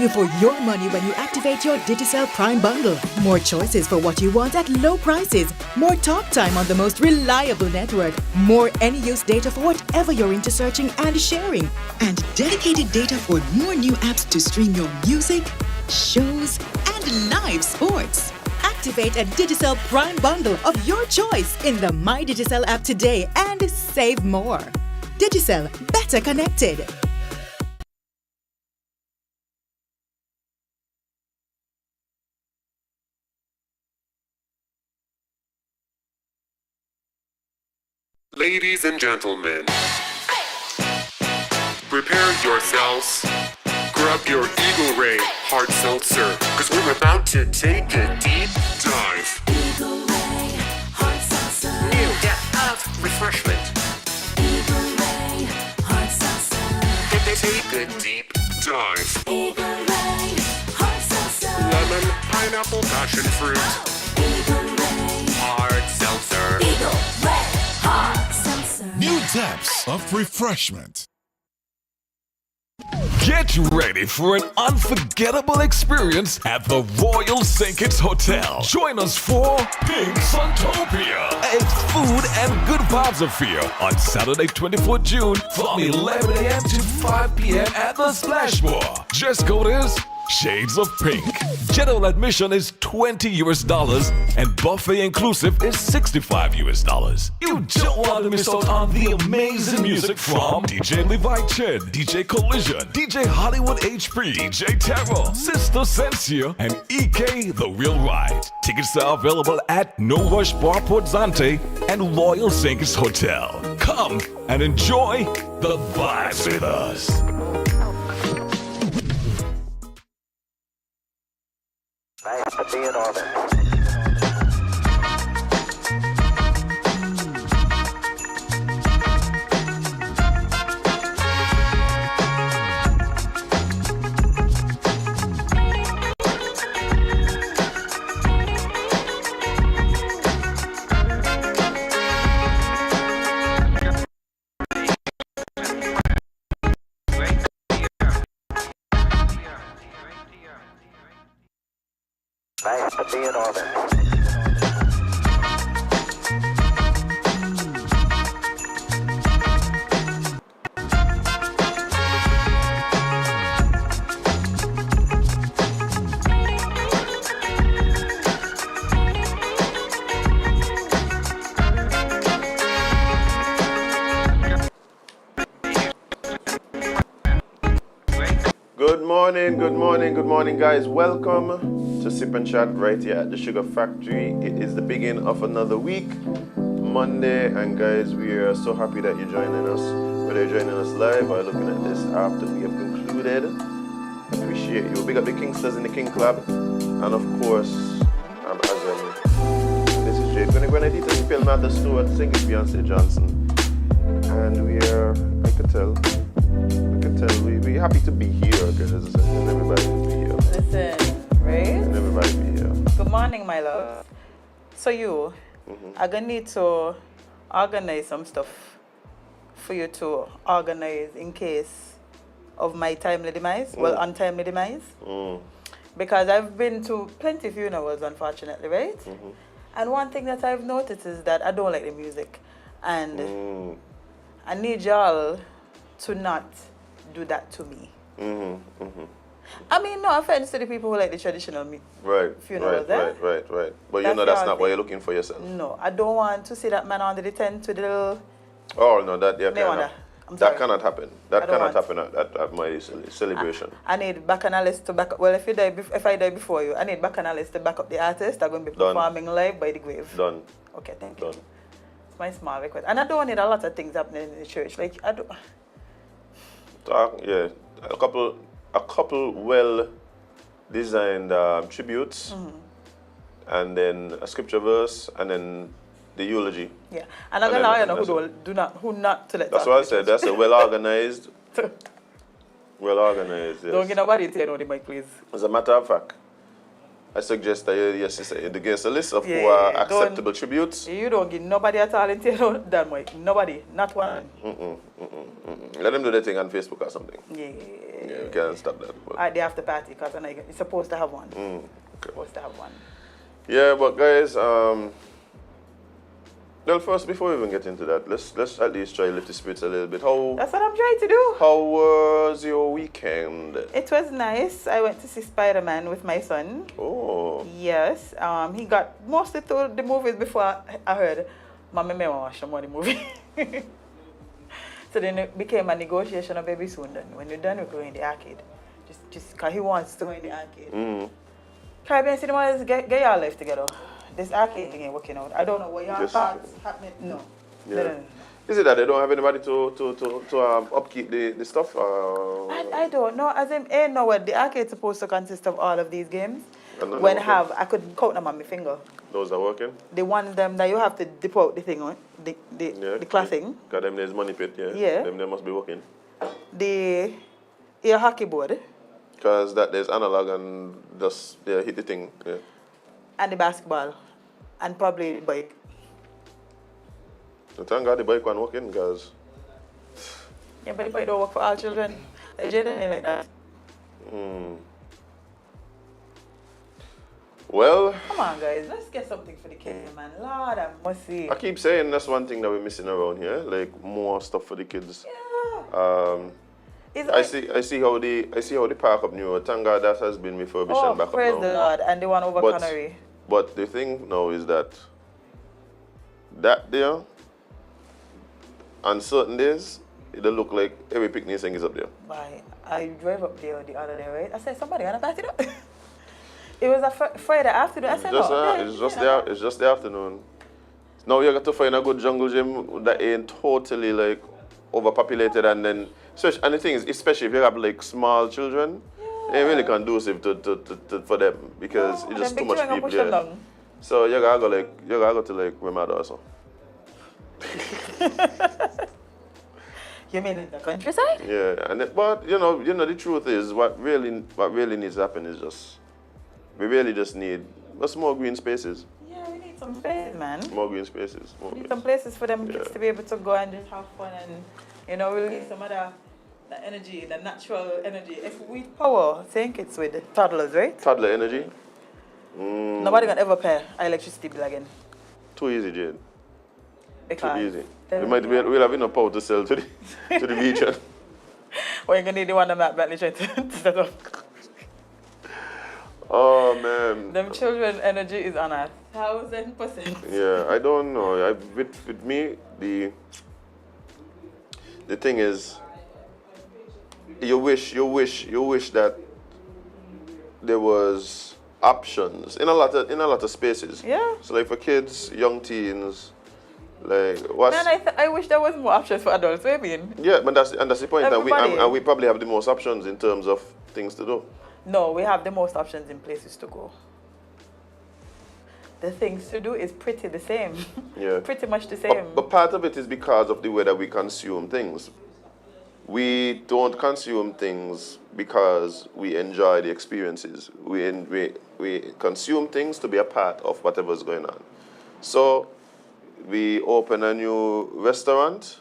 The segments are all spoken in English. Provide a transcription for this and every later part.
value for your money when you activate your Digicel Prime bundle. More choices for what you want at low prices. More talk time on the most reliable network. More any-use data for whatever you're into searching and sharing. And dedicated data for more new apps to stream your music, shows, and live sports. Activate a Digicel Prime bundle of your choice in the My Digicel app today and save more. Digicel, better connected. Ladies and gentlemen, prepare yourselves. Grab your Eagle Ray hard seltzer, cause we're about to take a deep dive. Eagle Ray hard seltzer. New depth of refreshment. Eagle Ray hard seltzer. Take a deep dive. Eagle Ray hard seltzer. Lemon, pineapple, passion fruit. Eagle Ray Hard seltzer. Eagle Ray hard seltzer. New depths of refreshment. Get ready for an unforgettable experience at the Royal St. Kitts Hotel. Join us for Pink Suntopia, a food and good vibes affair on Saturday, 24th June from 11 a.m. to 5 p.m. at the Splash Bar. Dress code is Shades of Pink. General admission is $20 and buffet inclusive is $65. You don't want to miss out on the amazing music from DJ Levi Chen, DJ Collision, DJ Hollywood HP, DJ Terror, Sister Sensia, and EK The Real Ride. Tickets are available at No Rush Bar Port Zante and Royal St. Kitts Hotel. Come and enjoy the vibes with us. Nice to be in orbit. Nice to be in orbit. Good morning, guys. Welcome to SipNchat right here at the Sugar Factory. It is the beginning of another week, Monday, and guys, we are so happy that you're joining us. Whether you're joining us live or looking at this after we have concluded, appreciate you. Big up the Kingsters in the King Club, and of course, I'm Azem. This is Jade. We're going to detail spell Matter Stewart, sing it Beyonce Johnson, and we are, I can tell, we're happy to be here, guys, and everybody be here. Listen, right? And everybody be here. Good morning, my love. So you, I'm gonna need to organize some stuff for you to organize in case of my timely demise, untimely demise. Because I've been to plenty of funerals, unfortunately, right? And one thing that I've noticed is that I don't like the music. And I need y'all to not do that to me. I mean, no offense to the people who like the traditional funerals. Right. But you know that's not what you're looking for yourself. No, I don't want to see that man under the tent with the little... Oh, no, that cannot happen. That cannot happen at my celebration. I need bacchanalists to back up. Well, if I die before you, I need bacchanalists to back up the artists that are going to be performing live by the grave. Done. Okay, thank you. It's my small request. And I don't need a lot of things happening in the church. Like, I don't... Yeah, a couple well-designed tributes, and then a scripture verse, and then the eulogy. Yeah, and I'm gonna know who not to let. That's what I said. That's a well-organized. Yes. Don't get nobody to know the mic, please. As a matter of fact, I suggest that yes, you give us a list of who Yeah, are don't- acceptable tributes. You don't give nobody a talent here that way. Nobody, not one. Let them do their thing on Facebook or something. Yeah. Yeah, we can't stop that. But, At the after party, because you're supposed to have one. okay. Supposed to have one. Yeah, but guys, well, first before we even get into that, let's at least try to lift the spirits a little bit. That's what I'm trying to do. How was your weekend? It was nice. I went to see Spider-Man with my son. Oh, Yes. He got mostly through the movies before I heard, Mommy, may I watch some more the movie. So then it became a negotiation of baby soon then. When you're done, we're going in the arcade. Just because he wants to go in the arcade. Caribbean cinemas, get y'all life together. This arcade thing ain't working out. I don't know what y'all Yes. thoughts happening. No. yeah. No. Is it that they don't have anybody to upkeep the stuff? I don't know. As in, ain't know what the arcade's supposed to consist of all of these games. And they're When not have, I could count them on my finger. Those are working? The ones them that you have to dip out the thing on, Yeah. the classing, Got them there's money pit, yeah. Yeah. Them they must be working. the air hockey board, Because that there's analog and just hit the thing. Yeah. and the basketball, and probably the bike. So thank God the bike one working because Yeah, but the bike don't work for all children. Jade ain't like that. well, Come on, guys, let's get something for the kids, man. Lord, I must see. I keep saying that's one thing that we're missing around here, like more stuff for the kids. Yeah. It's I see how the park up new. Thank God that has been refurbished oh, and back praise up the now. Lord, and the one over But- Connery. But the thing now is that there, on certain days, it'll look like every picnic thing is up there. Why? I drove up there the other day, right? I said, somebody gonna pass it up. It was a Friday afternoon. I said, Just, no. it's just the afternoon. Now you got to find a good jungle gym that ain't totally like overpopulated, and then and the thing is, especially if you have like small children, it really conducive to for them because it's just too much people there. So you gotta go to like Ramada or so. You mean in the countryside? Yeah, and but you know the truth is what really needs to happen is we really just need more green spaces. Yeah, we need some space, man. More green spaces. More We need green some places for them Yeah. kids to be able to go and just have fun and, release some of the energy, the natural energy. If we power, think it's with the toddlers, right? Toddler energy. Nobody can ever pay electricity bill again. Too easy, Jade. Too Because easy. We'll have enough power to sell to the region. Well, you're going to need the one that Bentley trying to set up. Oh man. Them children energy is on 1,000%. Yeah, I don't know. With me, the thing is, you wish that there was options in a lot of spaces. Yeah. So like for kids, young teens, like what's Man, I wish there was more options for adults. What do you mean? yeah, but that's the point. Everybody. And we probably have the most options in terms of things to do. No, we have the most options in places to go. The things to do is pretty the same. Yeah. Pretty much the same. But part of it is because of the way that we consume things. We don't consume things because we enjoy the experiences. We consume things to be a part of whatever's going on. So we open a new restaurant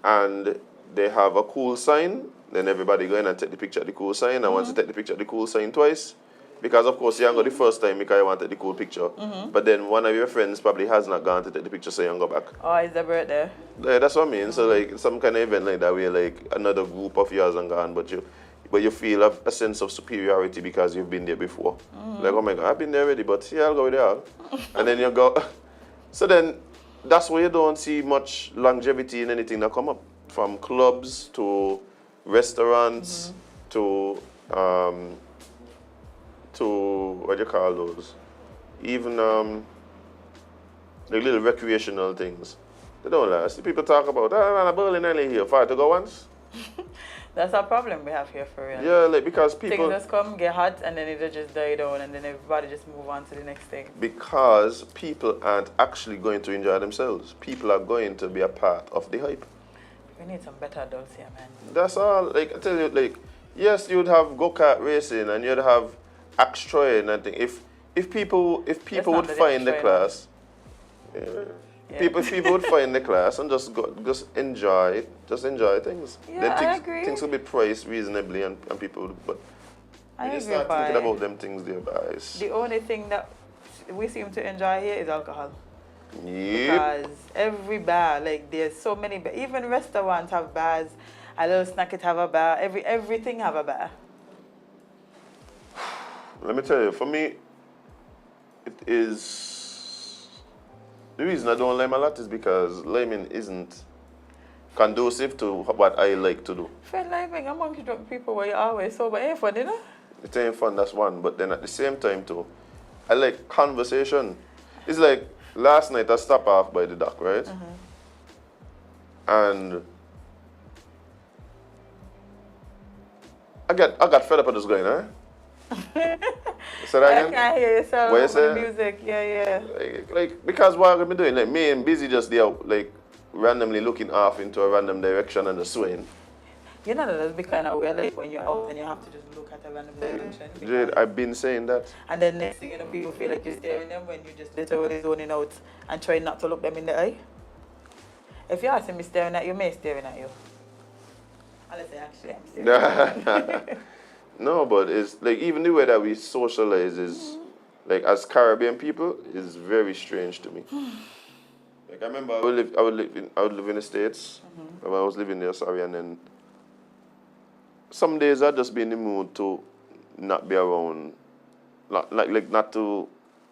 and they have a cool sign. Then everybody go in and take the picture of the cool sign. And once you take the picture of the cool sign twice, because of course you haven't go the first time because you wanted the cool picture. But then one of your friends probably has not gone to take the picture, so you don't go back. Oh, is the birthday? Yeah, that's what I mean. So like some kind of event like that where like another group of yours and gone, but you feel a sense of superiority because you've been there before. Like, oh my God, I've been there already, but yeah, I'll go there. And then you go. So then that's why you don't see much longevity in anything that come up. From clubs to restaurants to what do you call those? Even the little recreational things. They don't last. People talk about a Berlin Island here, far to go once. That's a problem we have here for real. Yeah, like because people Things just come, get hot, and then it'll just die down, and then everybody just move on to the next thing. because people aren't actually going to enjoy themselves. People are going to be a part of the hype. We need some better adults here, man. That's all. Like I tell you, like yes, you'd have go-kart racing and you'd have extraordinary and thing. If people not would that find the extraordinary. class, Yeah. people would find the class and just enjoy things. Yeah, then I things, agree. things will be priced reasonably and people would, but I when you agree, start thinking but about them things there, guys. the only thing that we seem to enjoy here is alcohol. Yep. Because every bar, like there's so many, even restaurants have bars. A little snack it have a bar. Everything have a bar. Let me tell you, for me, it is the reason I don't lime a lot is because liming isn't conducive to what I like to do. Feel like being among drunk people where you're always sober ain't fun, you know? It ain't fun, that's one. But then at the same time too, I like conversation. It's like last night I stopped off by the dock, right? And I got fed up with this guy, huh? Say that I again? can't hear yourself What you over the say? music. Yeah. Like because what I've been doing, like me and busy just there, like randomly looking off into a random direction and just swaying. You know that be kind of weird, like when you're out and you have to just look at a random direction. Jade, I've been saying that. And then next thing you know, people feel like you're staring them when you just literally zoning out and trying not to look them in the eye. If you're asking me staring at you, me staring at you. Unless I actually am staring at you. No, but it's like even the way that we socialize is like as Caribbean people is very strange to me. Like I remember I would live in the States. When I was living there, sorry, and then some days I'd just be in the mood to not be around, not to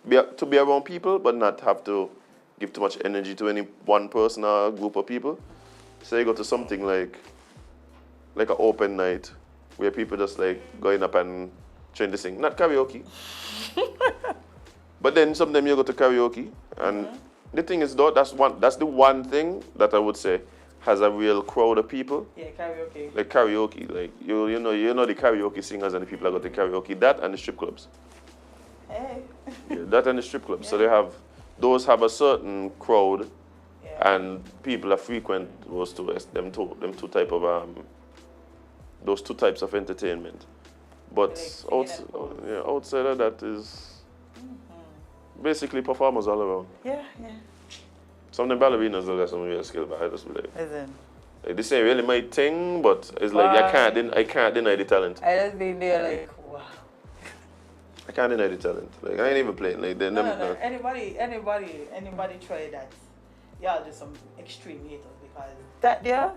be around people, but not have to give too much energy to any one person or group of people. So you go to something like an open night where people just like going up and trying to sing, not karaoke. But then sometimes you go to karaoke, and the thing is though, that's the one thing that I would say has a real crowd of people. Yeah, karaoke. Like karaoke, like you know the karaoke singers and the people that go to karaoke, that and the strip clubs. Hey. Yeah, that and the strip clubs. So those have a certain crowd, and people are frequent those two types of entertainment. But outside of that is basically performers all around. Yeah. Some of the ballerinas have got some real skill, but I just believe. Listen. Like, this ain't really my thing, but it's like I can't deny the talent. I just been there like, wow. I can't deny the talent. Like I ain't even playing. Like they never. No. Anybody try that? Y'all just some extreme haters because that there.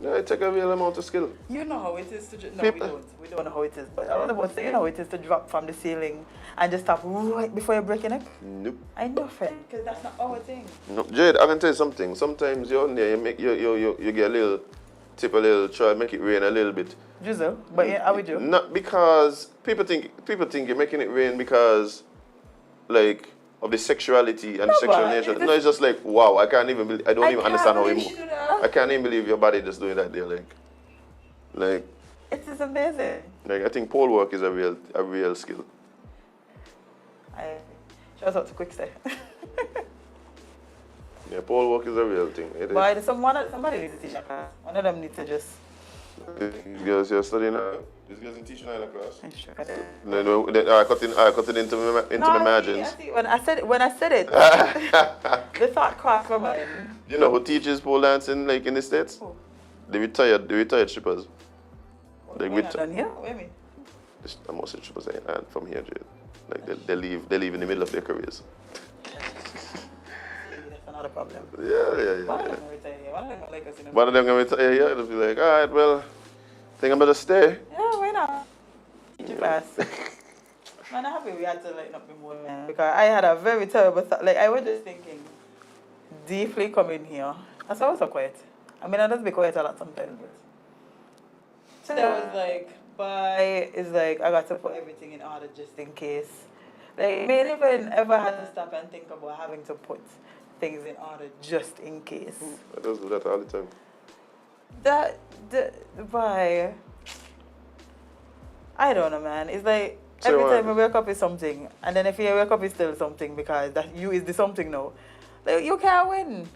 Yeah, it take a real amount of skill. You know how it is to no, we don't. We don't know how it is. But I was about to say, you know how it is to drop from the ceiling and just stop right before you break your neck. Nope. I know, friend, because that's not our thing. No, Jade, I can tell you something. Sometimes you're on there, you get a little tip, a little try, make it rain a little bit. Drizzle, but yeah, how we do? Not because people think you're making it rain because, like, of the sexuality and sexual but nature. it's No, it's just like wow. I don't even understand how we believe move. you know. I can't even believe your body just doing that there. Like It is amazing. I think pole work is a real skill. Shout out to Quickstep. Yeah, pole work is a real thing. It is. But somebody needs to teach a class. One of them needs to just. These girls you're studying. These girls in teaching in a class. Sure. I cut it into my margins. When I said it, the thought crossed my mind. You know who teaches pole dancing like in the States? Who? The retired strippers. Like We're not done here. Wait a minute. most of the strippers ain't from here, Jade. Like they leave in the middle of their careers. That's another problem. Yeah. One of them gonna retire here. One of them gonna like us in a One of them gonna retire here. They'll be like, all right, well, think I'm gonna stay. Yeah, why not? Teach your class. Man, I'm happy we had to lighten up the mood, man. Because I had a very terrible thought. Like, I was just thinking, deeply coming here. That's why I was so quiet. I mean, I just be quiet a lot sometimes, but. So I was like, bye. It's like, I got to put everything in order just in case. Like, me even ever had to stop and think about having to put things in order just in case. I just do that all the time. Bye. I don't know, man. It's like So every time you wake up is something, and then if you wake up is still something because that you is the something now. Like you can't win.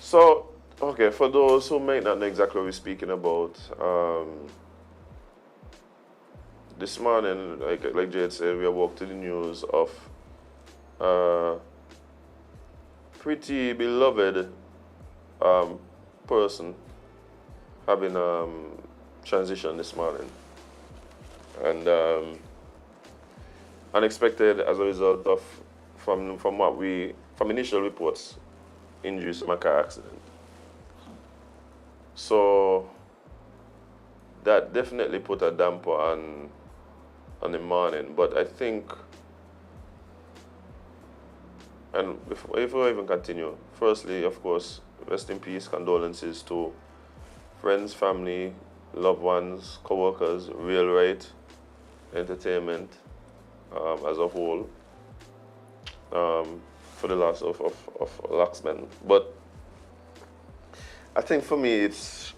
So, okay, for those who might not know exactly what we're speaking about, this morning, like Jade said, we awoke to the news of pretty beloved person having transition this morning, and unexpected as a result of from initial reports, injuries from a car accident. So that definitely put a damper on the morning. But I think, and if we even continue, firstly, of course, rest in peace, condolences to friends, family, loved ones, co-workers, Real Right Entertainment as a whole, for the loss of Laxman. But I think for me it's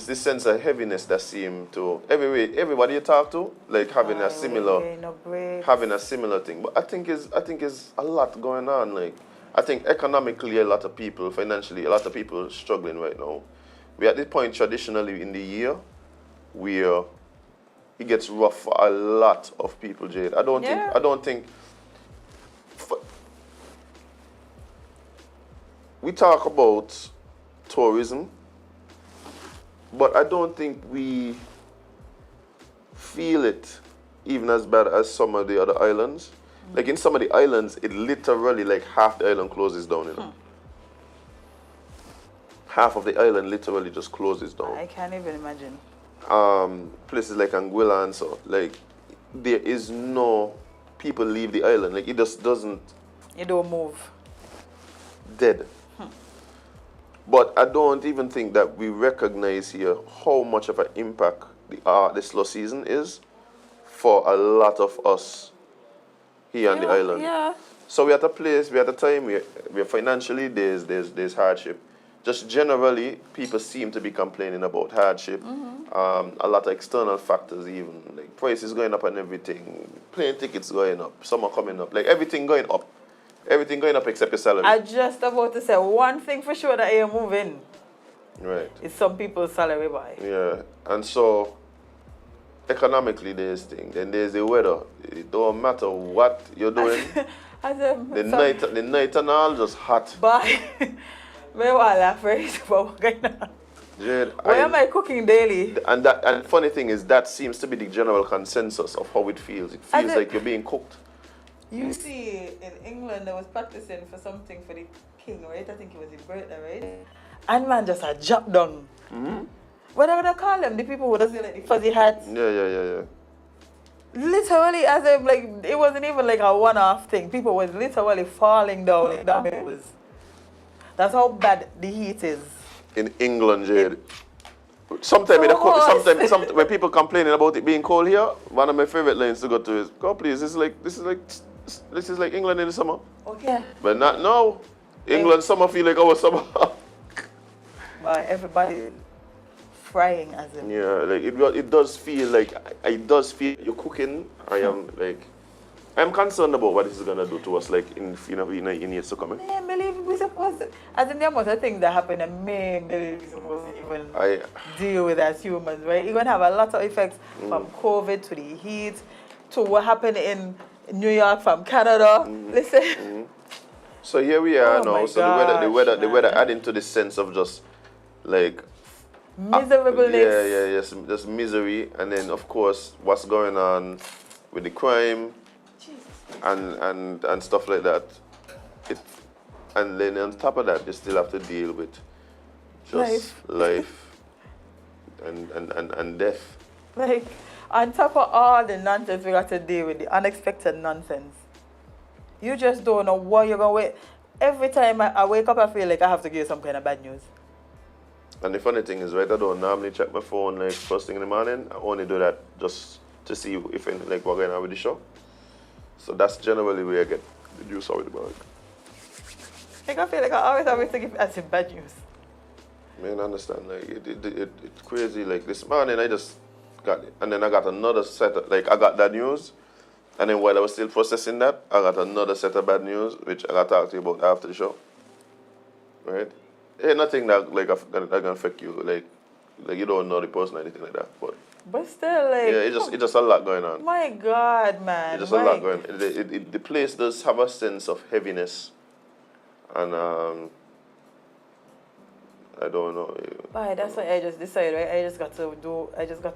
this sense of heaviness that seemed to everybody you talk to, like having a similar thing. But I think is a lot going on. Like I think economically a lot of people, financially a lot of people struggling right now. We're at this point traditionally in the year where it gets rough for a lot of people, Jade. I don't think we talk about tourism, but I don't think we feel it even as bad as some of the other islands. Like in some of the islands, it literally like half the island closes down, you know. Half of the island literally just closes down. I can't even imagine. Places like Anguilla and so, like there is no people leave the island. Like it just doesn't. You don't move. Dead. But I don't even think that we recognize here how much of an impact the slow season is for a lot of us here on the island. Yeah. So we're at a place, we're at a time where financially there's hardship. Just generally, people seem to be complaining about hardship. A lot of external factors even, like prices going up and everything, plane tickets going up, summer coming up, like everything going up. Everything going up except your salary. I just about to say one thing for sure that you're moving. Right. Is some people's salary buy. Yeah. And so economically there's thing. Then there's the weather. It don't matter what you're doing. The night and all just hot. Bye. Where are I afraid about what's going on? Jade, why am I cooking daily? And funny thing is that seems to be the general consensus of how it feels. It feels like you're being cooked. You see, in England, they was practicing for something for the king, right? I think it was his birthday, right? And man just a jump down. Whatever they call them, the people who does like the fuzzy hats. Yeah. Literally, as if like it wasn't even like a one-off thing. People was literally falling down. Like that. That's how bad the heat is. In England, Jade. Sometimes when people complaining about it being cold here, one of my favorite lines to go to is, "God, please, this is like England in the summer." Okay. But not now. England summer feel like our summer. Everybody frying as in. Yeah, like it does feel like you're cooking. I'm concerned about what this is gonna do to us, like in years to come. I believe we supposed to, as in the amount of things that happen, and maybe we supposed to even deal with as humans, right? You're gonna have a lot of effects from COVID to the heat to what happened in New York from Canada. Listen. So here we are now. So gosh, the weather adding to the sense of just like miserableness. Just misery, and then of course what's going on with the crime. And stuff like that. And then on top of that, you still have to deal with just life and death. Like, on top of all the nonsense we got to deal with, the unexpected nonsense, you just don't know what you're going to wait. Every time I wake up, I feel like I have to give you some kind of bad news. And the funny thing is, right, I don't normally check my phone like first thing in the morning. I only do that just to see if anything like what's going on with the show. So that's generally where I get the news out of the bag. Like I feel like I always have to give as in bad news. Man, I understand. Like it's crazy. Like this morning I just got it. And then I got another set of, like I got that news. And then while I was still processing that, I got another set of bad news, which I got to talk to you about after the show. Right? Ain't nothing that like that gonna affect you. Like you don't know the person or anything like that. But But still, like, Yeah, it's just a lot going on. my God, man. It's just a lot going on. The place does have a sense of heaviness. And I don't know. Bye, that's why I just decided, right? I just got to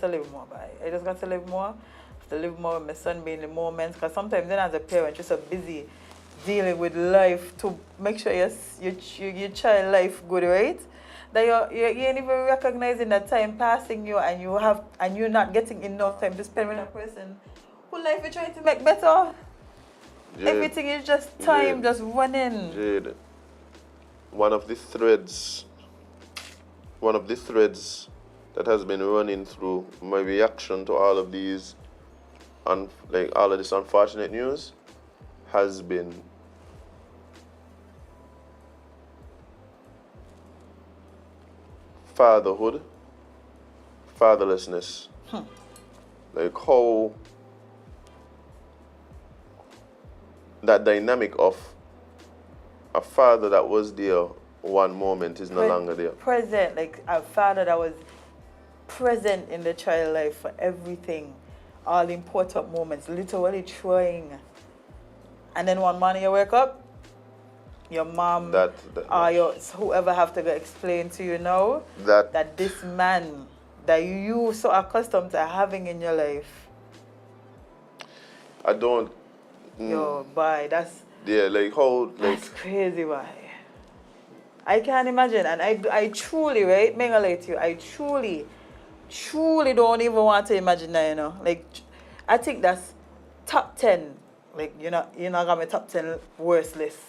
live more, bye. I just got to live more. To live more with my son being in the moments. Because sometimes then as a parent, you're so busy dealing with life to make sure your child life good, right? That you ain't even recognizing that time passing you and you're not getting enough time to spend with a person who life you're trying to make better. Jade, Everything is just time, Jade, just running. Jade, one of the threads that has been running through my reaction to all of these, all of this unfortunate news, has been fatherhood, fatherlessness. Like how that dynamic of a father that was there one moment is no longer there. Present, like a father that was present in the child life for everything, all important moments, literally trying. And then one morning you wake up, your mom or whoever have to go explain to you now that this man that you so accustomed to having in your life. I don't. Yo, bye. That's like how like that's crazy, why? I can't imagine, and I truly, right, may I lie to you, I truly don't even want to imagine that, you know. Like, I think that's top 10. Like, you're not got my top 10 worst list.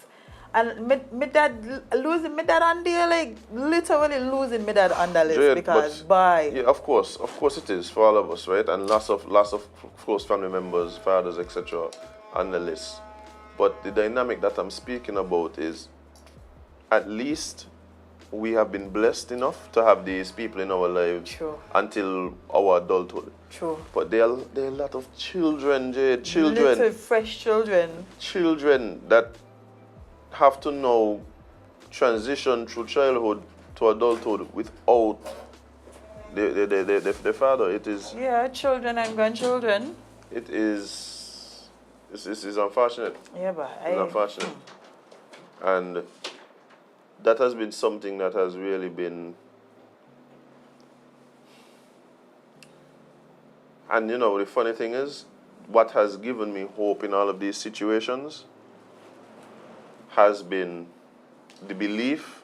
And my dad losing my dad on there, like literally losing my dad on the list. Jade, because bye. Yeah, of course it is for all of us, right? And lots of close family members, fathers, etc. on the list. But the dynamic that I'm speaking about is, at least we have been blessed enough to have these people in our lives. True. Until our adulthood. True. But there are a lot of children, Jade, children. Little fresh children. Children that have to now transition through childhood to adulthood without the father. It is. Yeah, children and grandchildren. It is. This is unfortunate. Yeah, but it's unfortunate. And that has been something that has really been. And you know, the funny thing is, what has given me hope in all of these situations has been the belief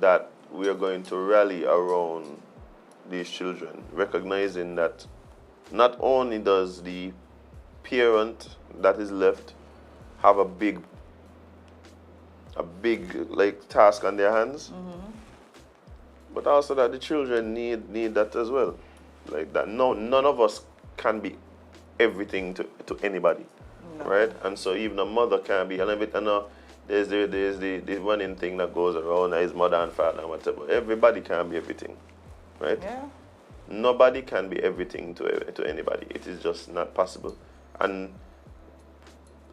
that we are going to rally around these children, recognizing that not only does the parent that is left have a big like task on their hands, but also that the children need that as well. Like that, none of us can be everything to anybody. No. Right? And so even a mother can be, and I know there's the running thing that goes around, his mother and father and whatever. Everybody can be everything. Right? Yeah. Nobody can be everything to anybody. It is just not possible. And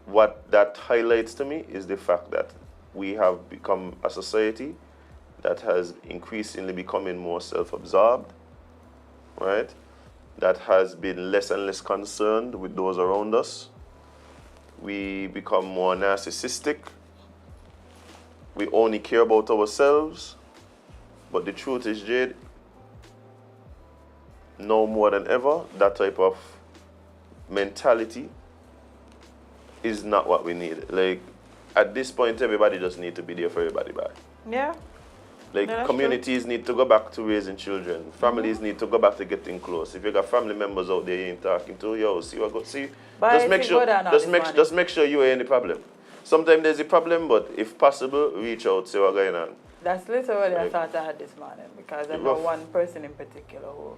what that highlights to me is the fact that we have become a society that has increasingly becoming more self-absorbed, right? That has been less and less concerned with those around us. We become more narcissistic. We only care about ourselves. But the truth is, Jade, no more than ever, that type of mentality is not what we need. Like, at this point, everybody just need to be there for everybody back. Yeah. Like, no, communities need to go back to raising children. Families need to go back to getting close. If you got family members out there you ain't talking to, just make sure you ain't the problem. Sometimes there's a problem, but if possible, reach out, see what's going on. That's literally a thought I had this morning, because I know one person in particular who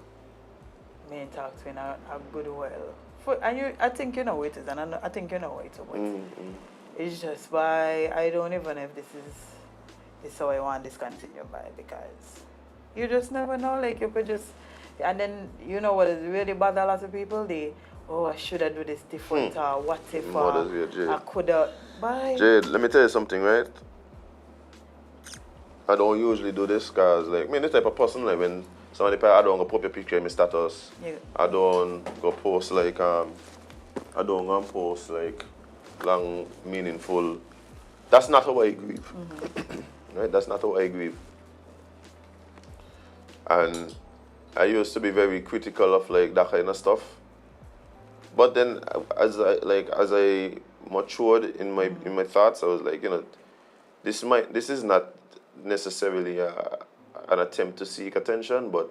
may talk to in a good while. I think you know who it is, and I think you know what it's about. It's just why I don't even know if this is how I want this continue by, because you just never know. Like, you could just, and then you know what is really bother a lot of people? I should have do this different, or what if I could have. Bye. Jade, let me tell you something, right? I don't usually do this because, like, this type of person, like, when So I don't go put your picture in my status. Yeah. I don't go post like long meaningful. That's not how I grieve. Right? That's not how I grieve. And I used to be very critical of like that kind of stuff. But then as I matured in my thoughts, I was like, you know, this is not necessarily an attempt to seek attention, but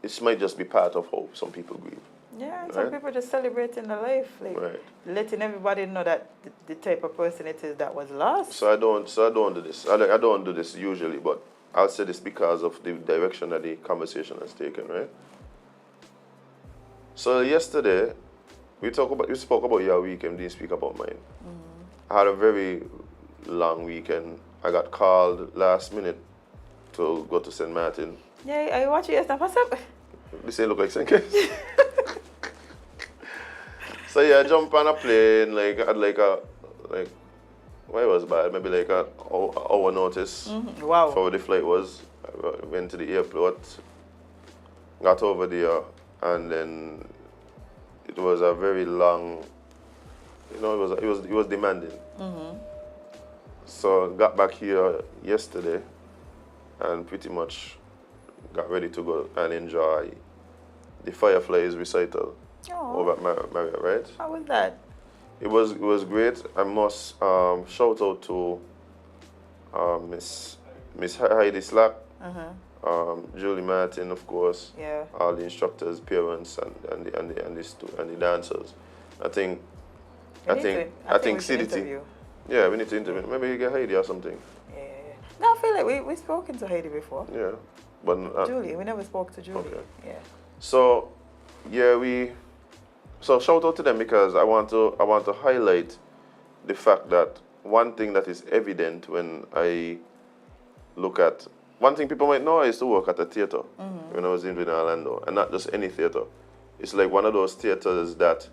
this might just be part of how some people grieve. Yeah, and some Right. people just celebrating the life, like Right. letting everybody know that the type of person it is that was lost. So I don't do this. I don't do this usually, but I'll say this because of the direction that the conversation has taken, right? So yesterday, we spoke about your weekend, didn't speak about mine. I had a very long weekend. I got called last minute to go to St. Martin. Yeah, I watch it yesterday. What's up? This ain't look like St. Kitts. So yeah, I jumped on a plane, like had why was bad? Maybe like an hour notice Wow. for where the flight was. I went to the airport, got over there, and then it was a very long, you know, it was demanding. So got back here yesterday, and pretty much got ready to go and enjoy the Fireflies recital over at Marriott, right? How was that? It was great. I must shout out to Miss Heidi Slack, Julie Martin, of course, Yeah. all the instructors, parents, and the dancers. I think I think we should CDT. interview. Yeah, we need to interview. Maybe you get Heidi or something. Yeah. No, I feel like we've spoken to Heidi before. Yeah, but Julie, we never spoke to Julie. Okay. Yeah. So yeah, so shout out to them because I want to highlight the fact that one thing that is evident when I look at one thing people might know, I used to work at a theater when I was in Orlando, and not just any theater. It's like one of those theaters that,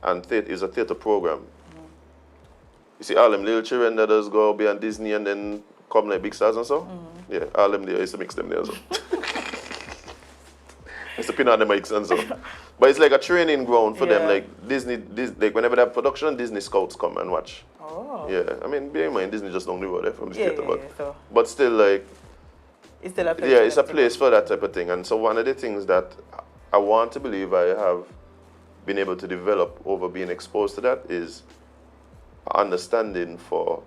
and theater is a theater program. You see all them little children that just go be on Disney and then come like big stars and so? Yeah, all them there, I used to mix them there so. I used to pin on the mics and so. But it's like a training ground for them, Yeah. like Disney, like whenever they have production, Disney scouts come and watch. Oh. Yeah, I mean, bear in mind, Disney just down the road from the Yeah, theater, so but still like, it's still a place. yeah, for it's a them to place for that type of thing. And so one of the things that I want to believe I have been able to develop over being exposed to that is understanding for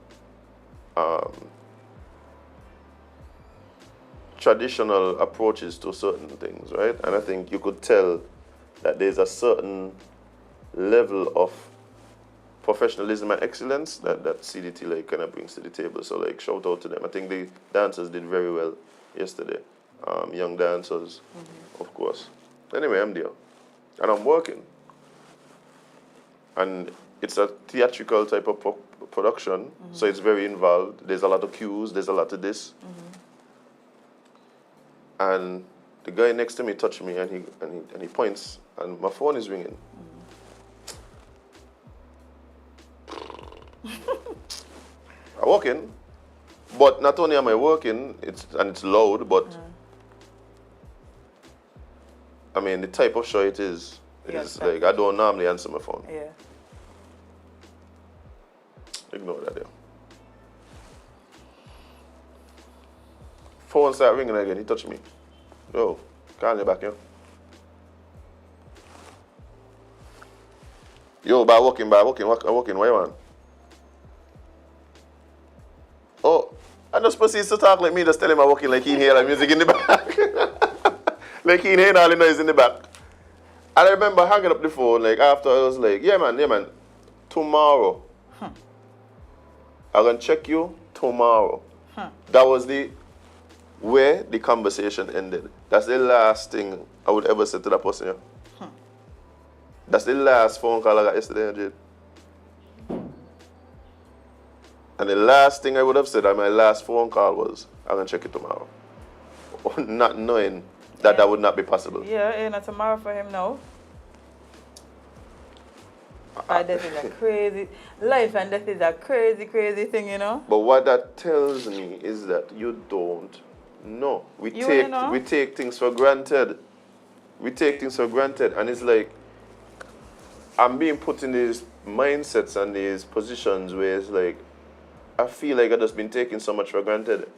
traditional approaches to certain things, right? And I think you could tell that there's a certain level of professionalism and excellence that CDT like kind of brings to the table. So like shout out to them. I think the dancers did very well yesterday. Young dancers, of course. Anyway, I'm there. And I'm working. And it's a theatrical type of production, so it's very involved. There's a lot of cues, there's a lot of this. And the guy next to me touched me and he points and my phone is ringing. I walk in, but not only am I working, it's loud, but I mean the type of show it is like I don't normally answer my phone. Yeah. Ignore that there. Phone started ringing again, he touched me. Yo, call me back here. Yo, by walking, where you want? Oh, I just proceeds to talk like me, just tell him I'm walking like he hear the music in the back. Like he hear all the noise in the back. And I remember hanging up the phone, like after I was like, yeah man, tomorrow. I'm gonna check you tomorrow. That was where the conversation ended. That's the last thing I would ever say to that person. Yeah. That's the last phone call I got yesterday, Jade. And the last thing I would have said on my last phone call was, I'm gonna check it tomorrow. Not knowing that that would not be possible. Yeah, and not tomorrow for him now. Death is a crazy life, and death is a crazy thing, you know. But what that tells me is that you don't No, You wanna know? we take things for granted. We take things for granted, and it's like I'm being put in these mindsets and these positions where it's like I feel like I've just been taking so much for granted.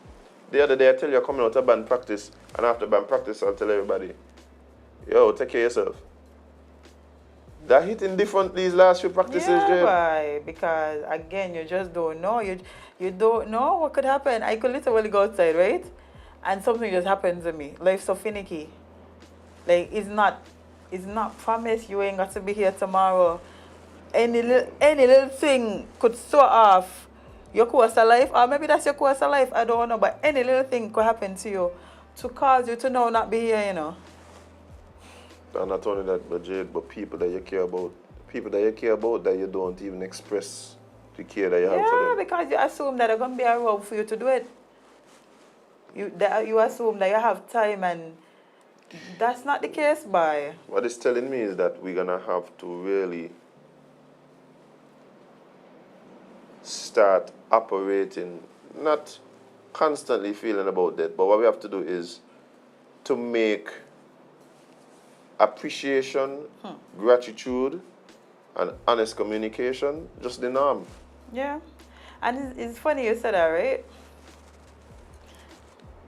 The other day I tell you I'm coming out of band practice, and after band practice I'll tell everybody, yo, take care of yourself. That hitting different these last few practices, Yeah, Jade. boy, because again, you just don't know. You don't know what could happen. I could literally go outside, right? And something just happens to me. Life's so finicky. Like it's not promised you ain't got to be here tomorrow. Any little thing could throw off your course of life, or maybe that's your course of life, I don't know, but any little thing could happen to you to cause you to now not be here, you know. And not only that, but Jade, but people that you care about that you don't even express the care that you have for Yeah, them. because you assume that they're going to be around for you to do it. You assume that you have time, and that's not the case, boy. What it's telling me is that we're gonna have to really start operating, not constantly feeling about that, but what we have to do is to make appreciation, gratitude, and honest communication just the norm. Yeah. And it's funny you said that, right?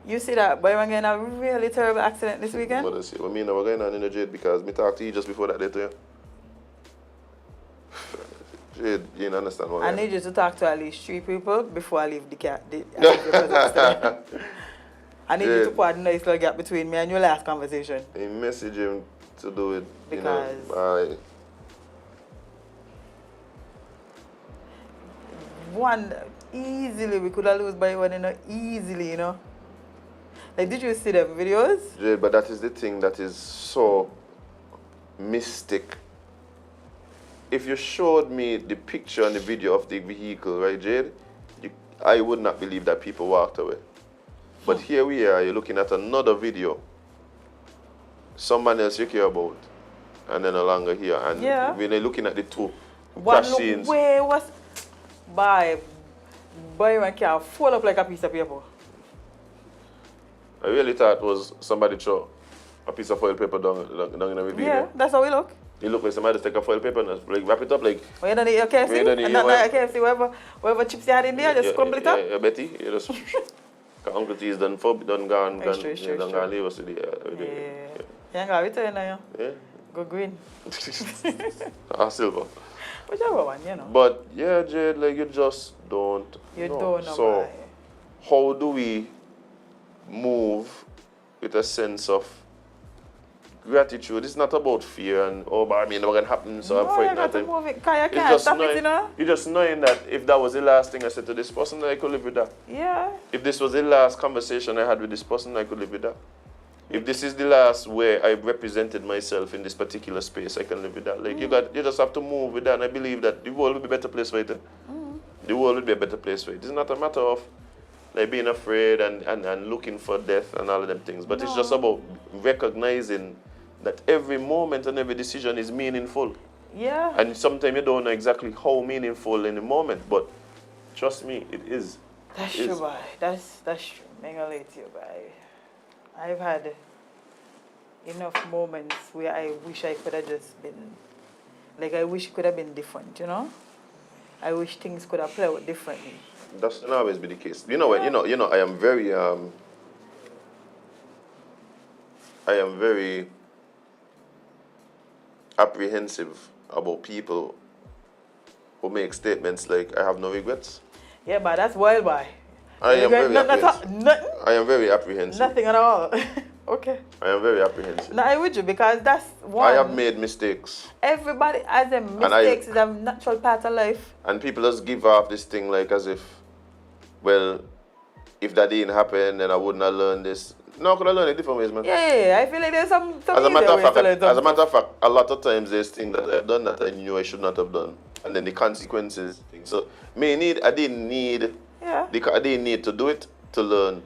You see that boy getting a really terrible accident this weekend? But I see what me and we're going on in the Jade because me talked to you just before that day to you. Jade, you don't understand what I need you to talk to at least 3 people before I leave the car. I need you to put a nice little gap between me and your last conversation. A message him to do it, Because you know, one, easily we could have lose by one, you know, easily, you know. Like, did you see them videos? Jade, but that is the thing that is so mystic. If you showed me the picture and the video of the vehicle, right, Jade, I would not believe that people walked away. But here we are, you're looking at another video, someone else you care about, and then no longer here. And Yeah. when you're looking at the two One crash look scenes, way was by one can fold up like a piece of paper. I really thought it was somebody throw a piece of foil paper down in a video. Yeah, that's how we look. You look like somebody just take a foil paper and just, like, wrap it up like. When you don't eat your KFC, When you don't eat and your not KFC, whatever chips you had in there, just crumble it up. Yeah, Betty, you just. Cause Uncle T is done gone, It's true, gone leave us with the. Yeah. You ain't got to return now. Yeah. Go green. Silver. Whichever one, you know. But yeah, Jade, like you just don't. You know. don't know So, why. how do we move with a sense of gratitude? It's not about fear and but I mean, what's gonna happen? So I'm No, you frightened. got to move it, because you It's can't just stop knowing, it, you know. you just knowing that if that was the last thing I said to this person, I could live with that. Yeah. If this was the last conversation I had with this person, I could live with that. If this is the last way I represented myself in this particular space, I can live with that. Like you just have to move with that, and I believe that the world will be a better place for it. The world will be a better place for it. It's not a matter of like being afraid and looking for death and all of them things, but it's just about recognizing that every moment and every decision is meaningful. Yeah. And sometimes you don't know exactly how meaningful in the moment, but trust me, it is. That's It true, is. boy. That's true. I'm gonna let you, boy. I've had enough moments where I wish I could have just been, like I wish it could have been different, you know? I wish things could have played out differently. That's not always be the case. You know what? You know. I am very apprehensive about people who make statements like "I have no regrets." Yeah, but that's wild, boy. I am very apprehensive. Nothing I am very apprehensive. at all. Okay. I am very apprehensive. No, I with you because that's one. I have made mistakes, Everybody has them mistakes. It's a natural part of life. and people just give off this thing like as if, well, if that didn't happen, then I wouldn't have learned this. No, I could have learned it different ways, man. Yeah. I feel like there's some As a easier matter of ways fact, to learn as a something. matter of fact, a lot of times there's things that I've done that I knew I should not have done, and then the consequences. So, I didn't need to do it to learn.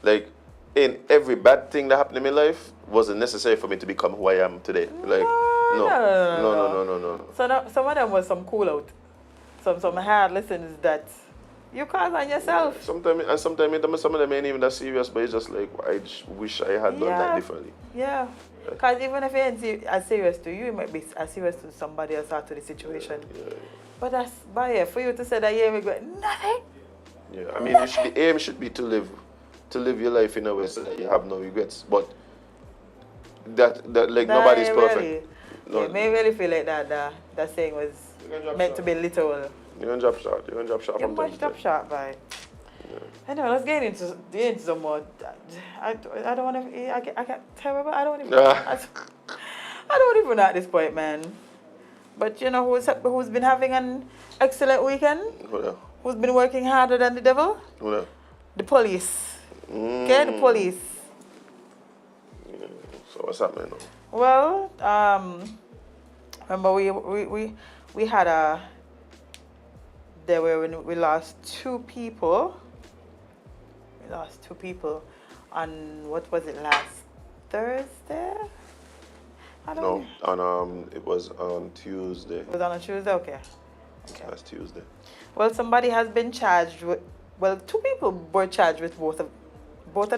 Like, in every bad thing that happened in my life wasn't necessary for me to become who I am today. Like, no. So some of them was some cool out. Some hard lessons that You cause on yourself. Sometimes some of them ain't even that serious, but it's just like I just wish I had done that differently. Yeah. Because even if it ain't as serious to you, it might be as serious to somebody else or to the situation. Yeah. But that's for you to say that you ain't regret nothing. Yeah. I mean, the aim should be to live your life in a way so that you have no regrets. But that like nobody's perfect. Really, No. yeah, may really feel like that saying was meant to be literal. You're gonna drop shot. You're gonna drop shot You from time must to drop time. shot, bye. Anyway, let's get into some more. I don't want to. I get terrible. I don't even. I don't even know at this point, man. But you know who's been having an excellent weekend? Who that? Who's been working harder than the devil? Who that? The police. Okay, the police. Yeah. So what's happening now? Well, remember we had we lost two people. We lost two people on what was it, last Thursday? I don't know. No, it was on Tuesday. It was on a Tuesday, okay. Last Tuesday. Well, somebody has been charged with. Well, two people were charged with both of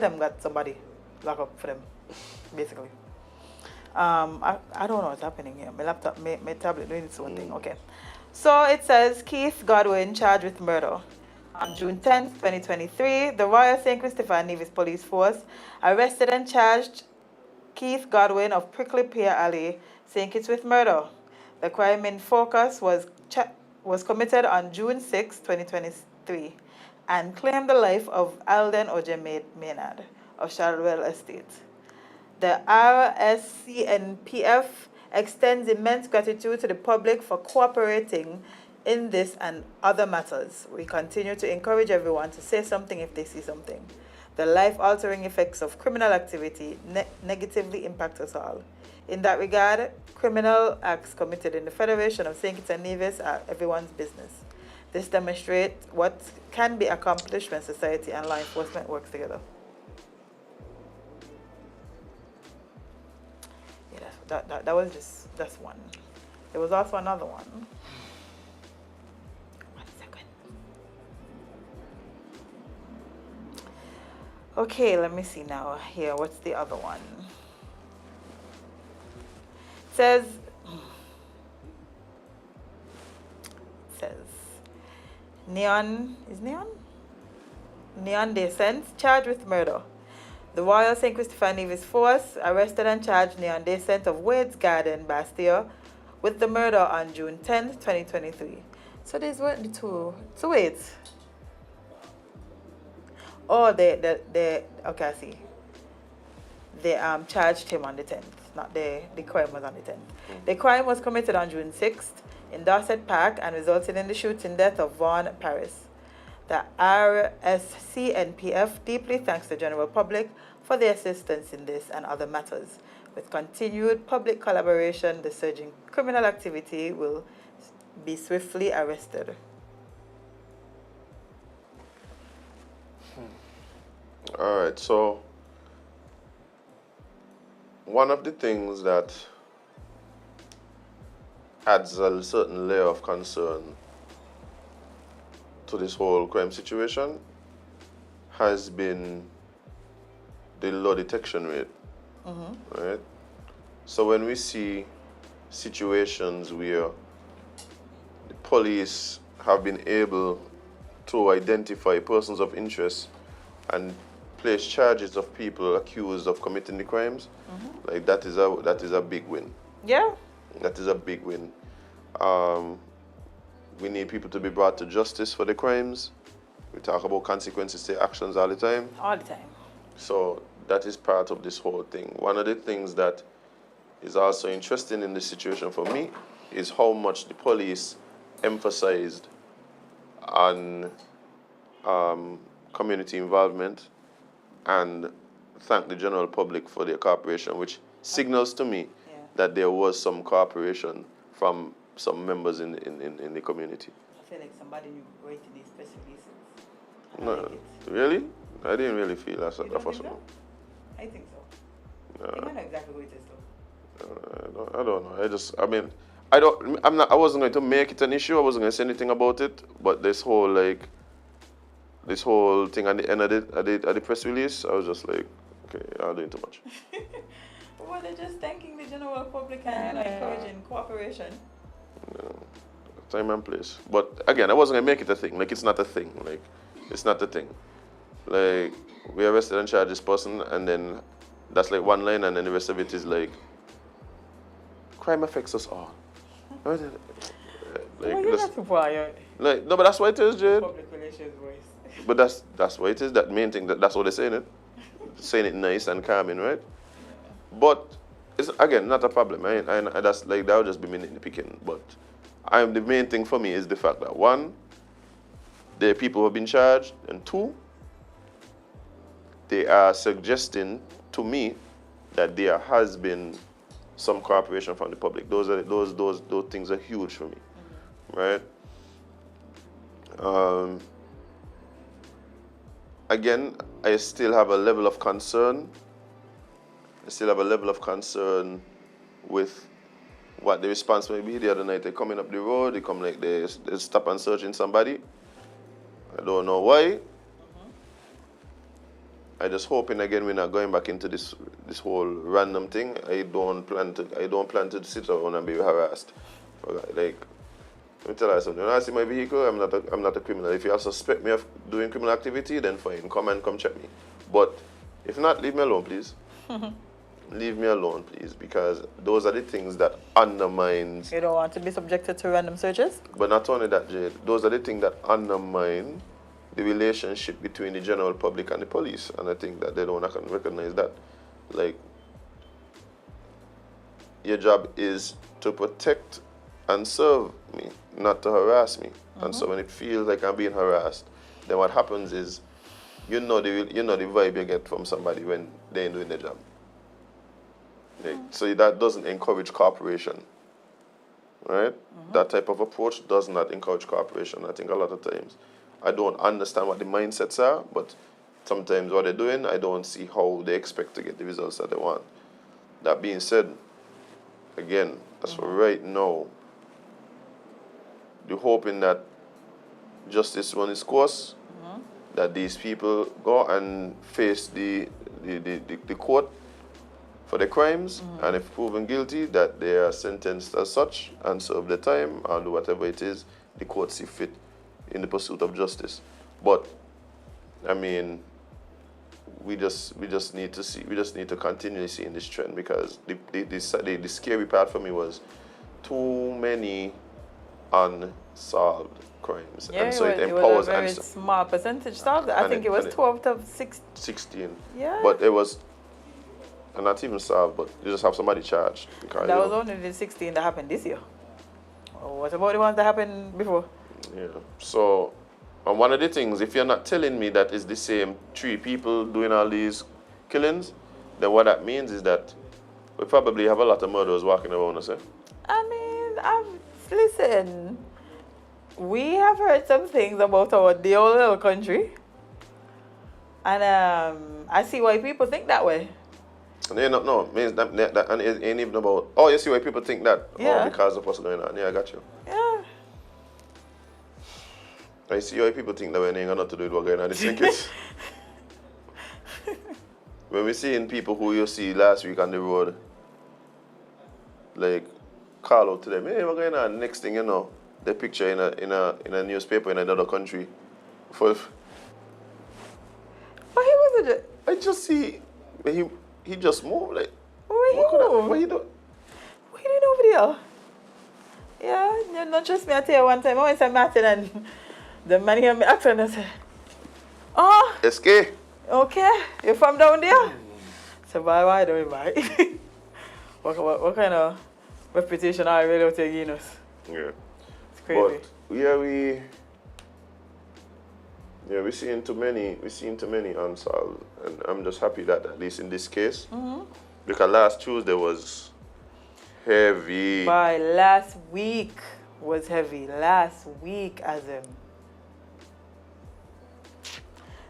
them got somebody locked up for them, basically. I don't know what's happening here. My laptop, my tablet doing its own thing. Okay. So it says Keith Godwin charged with murder. On June 10th, 2023, the Royal St. Christopher and Nevis Police Force arrested and charged Keith Godwin of Prickly Pear Alley, St. Kitts with murder. The crime in focus was committed on June 6, 2023, and claimed the life of Alden Oje Maynard of Shadwell Estate. The RSCNPF extends immense gratitude to the public for cooperating in this and other matters. We continue to encourage everyone to say something if they see something. The life-altering effects of criminal activity negatively impact us all. In that regard, criminal acts committed in the Federation of St. Kitts and Nevis are everyone's business. This demonstrates what can be accomplished when society and law enforcement works together. Yeah, that was that's one. There was also another one. 1 second. Okay, let me see now. Here, what's the other one? It says Neon Descent charged with murder. The Royal St. Christopher Nevis Force arrested and charged Neon Descent of Wade's Garden, Bastille, with the murder on June 10, 2023. So these weren't the two. So wait. Oh, okay, I see. They charged him on the 10th. Not the crime was on the 10th. The crime was committed on June 6th in Dorset Park and resulted in the shooting death of Vaughn Paris. The RSCNPF deeply thanks the general public for their assistance in this and other matters. With continued public collaboration, the surging criminal activity will be swiftly arrested. All right, so one of the things that adds a certain layer of concern to this whole crime situation has been the low detection rate, right? So when we see situations where the police have been able to identify persons of interest and place charges of people accused of committing the crimes, like that is a big win. Yeah. That is a big win. We need people to be brought to justice for the crimes. We talk about consequences to actions all the time. All the time. So that is part of this whole thing. One of the things that is also interesting in this situation for me is how much the police emphasized on community involvement and thank the general public for their cooperation, which signals to me that there was some cooperation from some members in the community. I feel like somebody knew writing these special pieces. No, really? I didn't really feel that You don't for think some. so? I think so. You don't know exactly who it is though. I don't know. I wasn't going to make it an issue. I wasn't going to say anything about it. But this whole like this whole thing at the end of the press release, I was just like, okay, I'm doing too much. Well, they're just thanking the general public and encouraging cooperation. Time and place. But again, I wasn't gonna make it a thing. Like, it's not a thing. Like, it's not a thing. Like, we arrested and charged this person, and then that's like one line, and then the rest of it is like, crime affects us all. Like, Well, you're not too quiet. like, no, but that's what it is, Jade. Public relations voice. But that's what it is. That main thing. That's what they're saying it. Saying it nice and calming, right? But it's again not a problem. I that's like that would just be me nitpicking. But the main thing for me is the fact that one, there are people who have been charged, and two, they are suggesting to me that there has been some cooperation from the public. Those things are huge for me, right? Again, I still have a level of concern. I still have a level of concern with what the response may be. The other night, they're coming up the road, they come like they stop and searching somebody. I don't know why. I just hoping again we're not going back into this whole random thing. I don't plan to sit around and be harassed. Like, let me tell you something. When I see my vehicle, I'm not a criminal. If you suspect me of doing criminal activity, then fine, come check me. But if not, leave me alone, please. Leave me alone, please, because those are the things that undermines. You don't want to be subjected to random searches? But not only that, Jade, those are the things that undermine the relationship between the general public and the police, and I think that they don't recognize that. Like, your job is to protect and serve me, not to harass me. And so when it feels like I'm being harassed, then what happens is, you know the vibe you get from somebody when they ain't doing their job. Like, so that doesn't encourage cooperation, right? That type of approach does not encourage cooperation. I think a lot of times, I don't understand what the mindsets are, but sometimes what they're doing, I don't see how they expect to get the results that they want. That being said, again, as for right now, you're hoping that justice runs its course, that these people go and face the court for their crimes, and if proven guilty, that they are sentenced as such and serve their time and do whatever it is the court see fit in the pursuit of justice. But I mean, we just need to continue seeing this trend, because the scary part for me was too many unsolved crimes, Yeah, and so it was empowers a very small percentage solved. I think it was 12 out of 16. Yeah. But it was not even solved, but you just have somebody charged. Because, that was only the 16 that happened this year. What about the ones that happened before? Yeah. So, and one of the things, if you're not telling me that it's the same 3 people doing all these killings, then what that means is that we probably have a lot of murderers walking around us. I mean, listen, we have heard some things about the old little country. And I see why people think that way. And means that and it ain't even about, oh, you see why people think that? Yeah. Oh, because of what's going on. Yeah, I got you. Yeah. I see why people think that when they ain't got nothing to do with what's going on. They think it's... When we seeing people who you see last week on the road, like, call out to them, hey, what's going on? Next thing you know, the picture in a newspaper in another country. But he wasn't. I just see he just moved, like. What he doing? What he doing over there? Yeah, you not trust me. I tell you one time, I went to Martin and the man hear me accent and say, oh. SK. Okay, you from down there? So why don't you buy? What kind of reputation are you really out here giving us? Yeah. It's crazy. But we're seeing too many unsolved, and I'm just happy that at least in this case, because last Tuesday was heavy. By last week was heavy. Last week, Azem.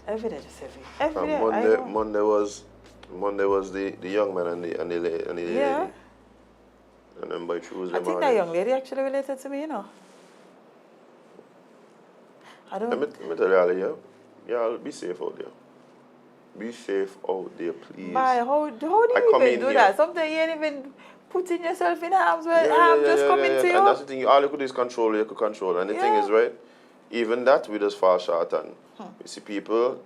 Every day is heavy. Every day. Monday was the young man and the lady. Yeah. And then by Tuesday I think that young lady actually related to me, you know. I don't. Let me tell you, Yeah, be safe out there. Be safe out there, please. Bye. How do you come even in do here. that? Sometimes you ain't even putting yourself in harm's way. Yeah, Harm just coming to you. And that's the thing. All you could do is control. You could control. And the thing Yeah. is, right? Even that, we just fall short. And you see people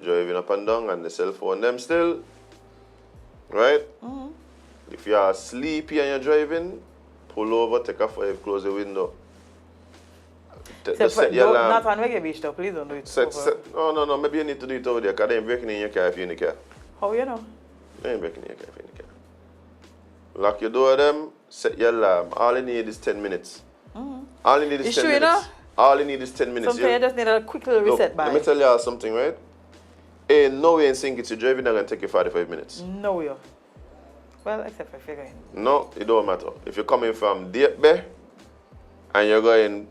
driving up and down and the cell phone them still. Right? If you are sleepy and you're driving, pull over, take a 5, close the window. Just set your alarm. Not on Reggae Beach though. Please don't do it. No. Maybe you need to do it over there because they ain't breaking in your car if you're in the car. How you know? They ain't breaking in your car if you're in the car. Lock your door them, set your alarm. All you need is 10 minutes. All you need is It's 10 true, you minutes. know? All you need is 10 minutes. Sometimes you just need a quick little reset Let me by. tell y'all something, right? Ain't no way in sync it's your driving not gonna take you 45 minutes. No, you. Well, except if you're going. No, it don't matter. If you're coming from Bay and you're going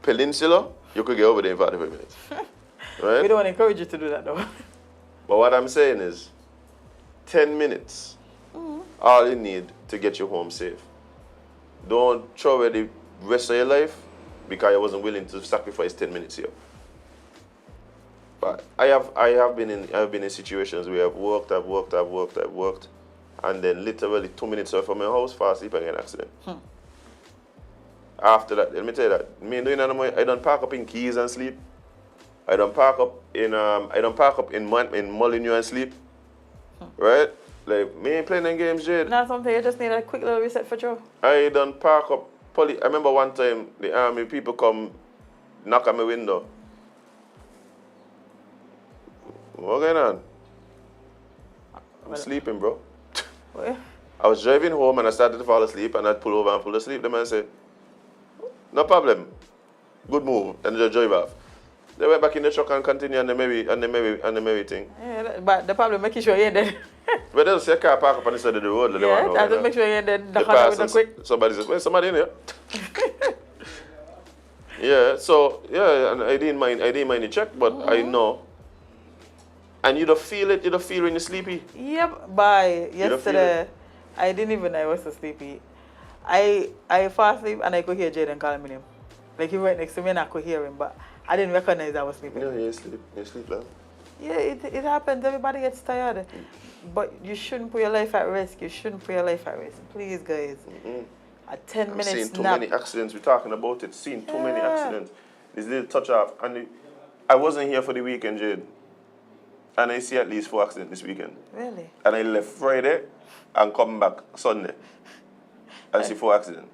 Peninsula, you could get over there in 45 minutes. Right? We don't encourage you to do that though. But what I'm saying is 10 minutes, all you need to get you home safe. Don't throw away the rest of your life because I wasn't willing to sacrifice 10 minutes here. But I have been in situations where I've worked, and then literally 2 minutes away from my house, fall asleep and get an accident. After that, let me tell you that me doing that, I don't park up in Keys and sleep. I don't park up in Molyneux and sleep. Right? Like me ain't playing them games, Jade. Not something you just need a quick little reset for Joe. I don't park up. I remember one time the army people come knock on my window. What going on? I'm sleeping, bro. Well, I was driving home and I started to fall asleep and I'd pull over and fall asleep. The man said, no problem. Good move. And just drive off. They went back in the truck and continued on the merry thing. yeah, but the problem making sure you're dead. But they'll see a car park up on the side of the road. Yeah, that just make sure you're dead. The They corner pass with the and quick. somebody says, well, somebody in here. Yeah, so yeah, and I didn't mind the check, but I know. And you don't feel it, when you're sleepy. Yep, by don't feel yesterday, I didn't even know I was so sleepy. I fell asleep and I could hear Jade calling me name. Like he right next to me and I could hear him, but I didn't recognize I was sleeping. Yeah, you sleep now. Yeah, it happens. Everybody gets tired. But you shouldn't put your life at risk. Please, guys. A 10 I've minutes seen too nap. many accidents. We're talking about it. Seen too many accidents. This little touch off. And I wasn't here for the weekend, Jade. And I see at least 4 accidents this weekend. Really? And I left Friday and come back Sunday. And see 4 accidents.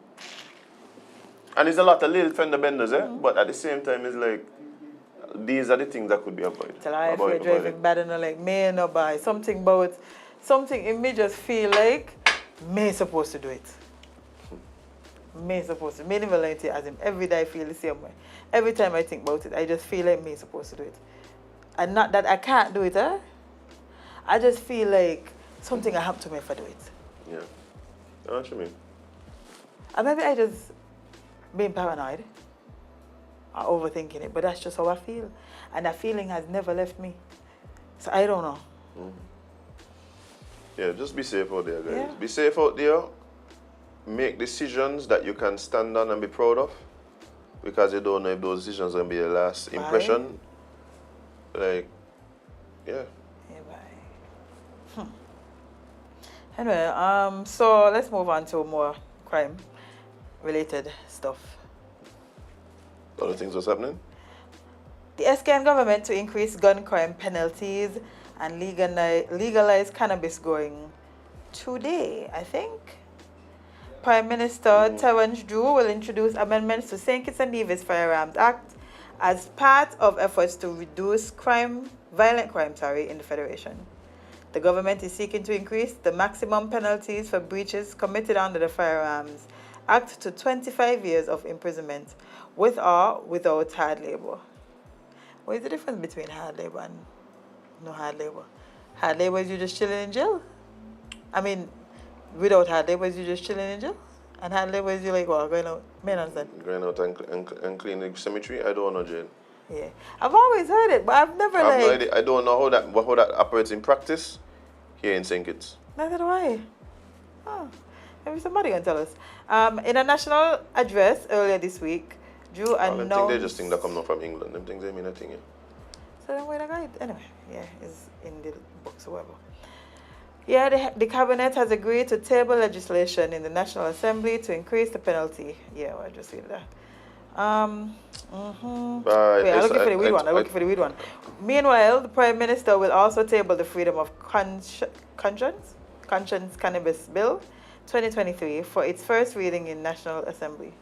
And there's a lot of little fender benders, but at the same time, it's like, these are the things that could be avoided. Tell her if you're driving bad and like, me no buy. Something in me just feel like, me supposed to do it. Me supposed to. Me never lie to you, Azem. Every day I feel the same way. Every time I think about it, I just feel like me supposed to do it. And not that I can't do it, I just feel like something will happen to me if I do it. Yeah. I know what you mean. And maybe I just being paranoid or overthinking it, but that's just how I feel. And that feeling has never left me. So I don't know. Yeah, just be safe out there, guys. Yeah. Be safe out there. Make decisions that you can stand on and be proud of. Because you don't know if those decisions are going to be your last impression. Like, yeah. Yeah, bye. Anyway, so let's move on to more crime-related stuff. Other things what's happening? The SKN government to increase gun crime penalties and legalize cannabis growing today, I think. Prime Minister Terence Drew will introduce amendments to St. Kitts and Nevis Firearms Act as part of efforts to reduce violent crime in the Federation. The government is seeking to increase the maximum penalties for breaches committed under the Firearms Act to 25 years of imprisonment with or without hard labor. What is the difference between hard labor and no hard labor? Hard labor is you just chilling in jail. I mean, without hard labor is you just chilling in jail. And hard labor is you like, well, going out. May I understand? Going out and clean the cemetery? I don't know, Jane. Yeah. I've always heard it, but I've never I have no idea. I don't know how that operates in practice here in St. Kitts. Neither do I. Oh, maybe somebody can tell us. In a national address earlier this week, Drew announced... Them things they just think that come not from England. Them things they mean nothing, yeah. So then where the guy? Anyway, yeah, it's in the books or whatever. Yeah, the cabinet has agreed to table legislation in the National Assembly to increase the penalty. Yeah, well, I just read that. Wait, I'm looking for the weed one. I'm looking for the weed one. Meanwhile, the Prime Minister will also table the Freedom of Conscience Cannabis Bill 2023 for its first reading in National Assembly.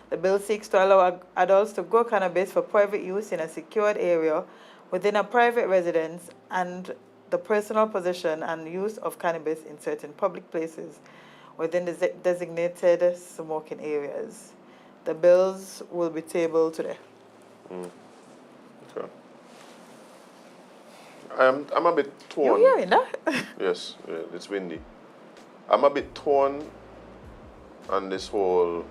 The bill seeks to allow adults to grow cannabis for private use in a secured area within a private residence and the personal possession and use of cannabis in certain public places within the designated smoking areas. The bills will be tabled today. Okay. I'm a bit torn. You hearing that? Yes, yeah, it's windy. I'm a bit torn on this whole.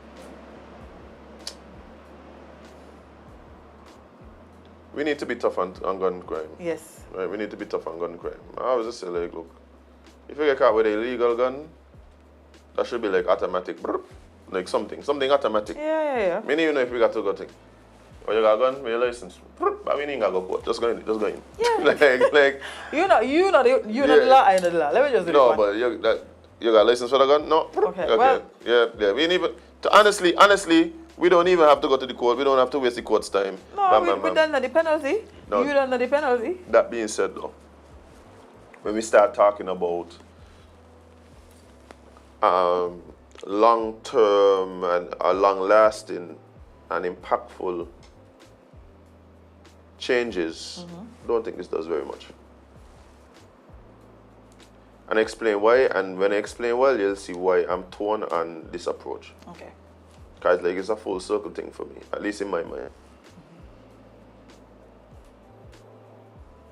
We need to be tough on gun crime. Yes. Right, we need to be tough on gun crime. I was just say like, look, if you get caught with an illegal gun, that should be like automatic, like something automatic. Yeah. Me even know if we got to go thing. Oh, you got a gun, with your license, but we ain't got to go court. Just go in. Yeah. like. You know the law, I know the law. Let me just do No, this one. but you got a license for the gun? No. Okay. Well. Yeah. We ain't even. Honestly, we don't even have to go to the court. We don't have to waste the court's time. No, we don't know the penalty. No. You don't know the penalty. That being said, though, when we start talking about long-term and long-lasting and impactful changes, don't think this does very much. And I explain why, and when I explain why, you'll see why I'm torn on this approach. Okay. Because like it's a full circle thing for me, at least in my mind.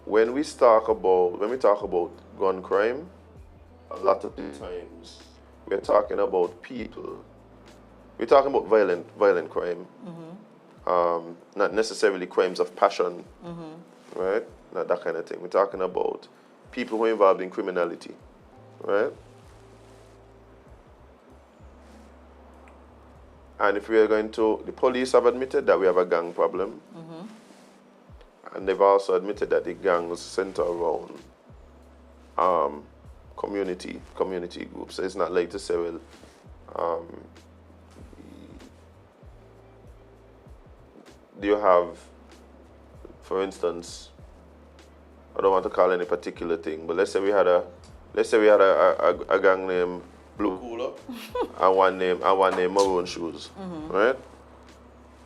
When we talk about gun crime, a lot of the times we're talking about people. We're talking about violent crime, not necessarily crimes of passion, right? Not that kind of thing. We're talking about people who are involved in criminality, right? And if we are going to, the police have admitted that we have a gang problem. And they've also admitted that the gangs center around community groups. So it's not like to say, well, do you have, for instance, I don't want to call any particular thing, but let's say we had a gang named Blue Cooler and one name Maroon Shoes, right?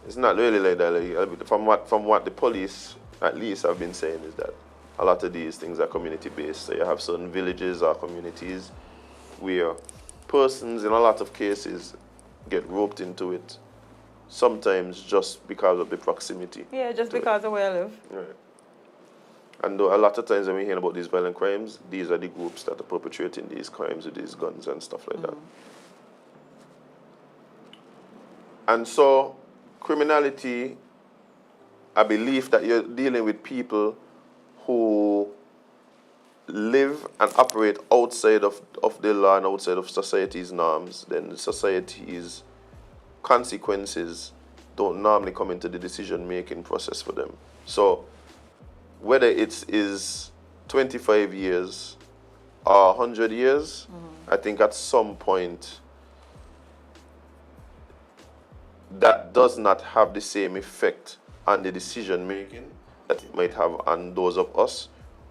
It's not really like that. Like, from what the police at least have been saying is that a lot of these things are community based. So you have certain villages or communities where persons in a lot of cases get roped into it, sometimes just because of the proximity. Yeah, just because of where I live. Right. And a lot of times when we hear about these violent crimes, these are the groups that are perpetrating these crimes with these guns and stuff like that. And so, criminality, a belief that you're dealing with people who live and operate outside of the law and outside of society's norms, then society's consequences don't normally come into the decision-making process for them. So, whether it is 25 years or 100 years, I think at some point that does not have the same effect on the decision making that it might have on those of us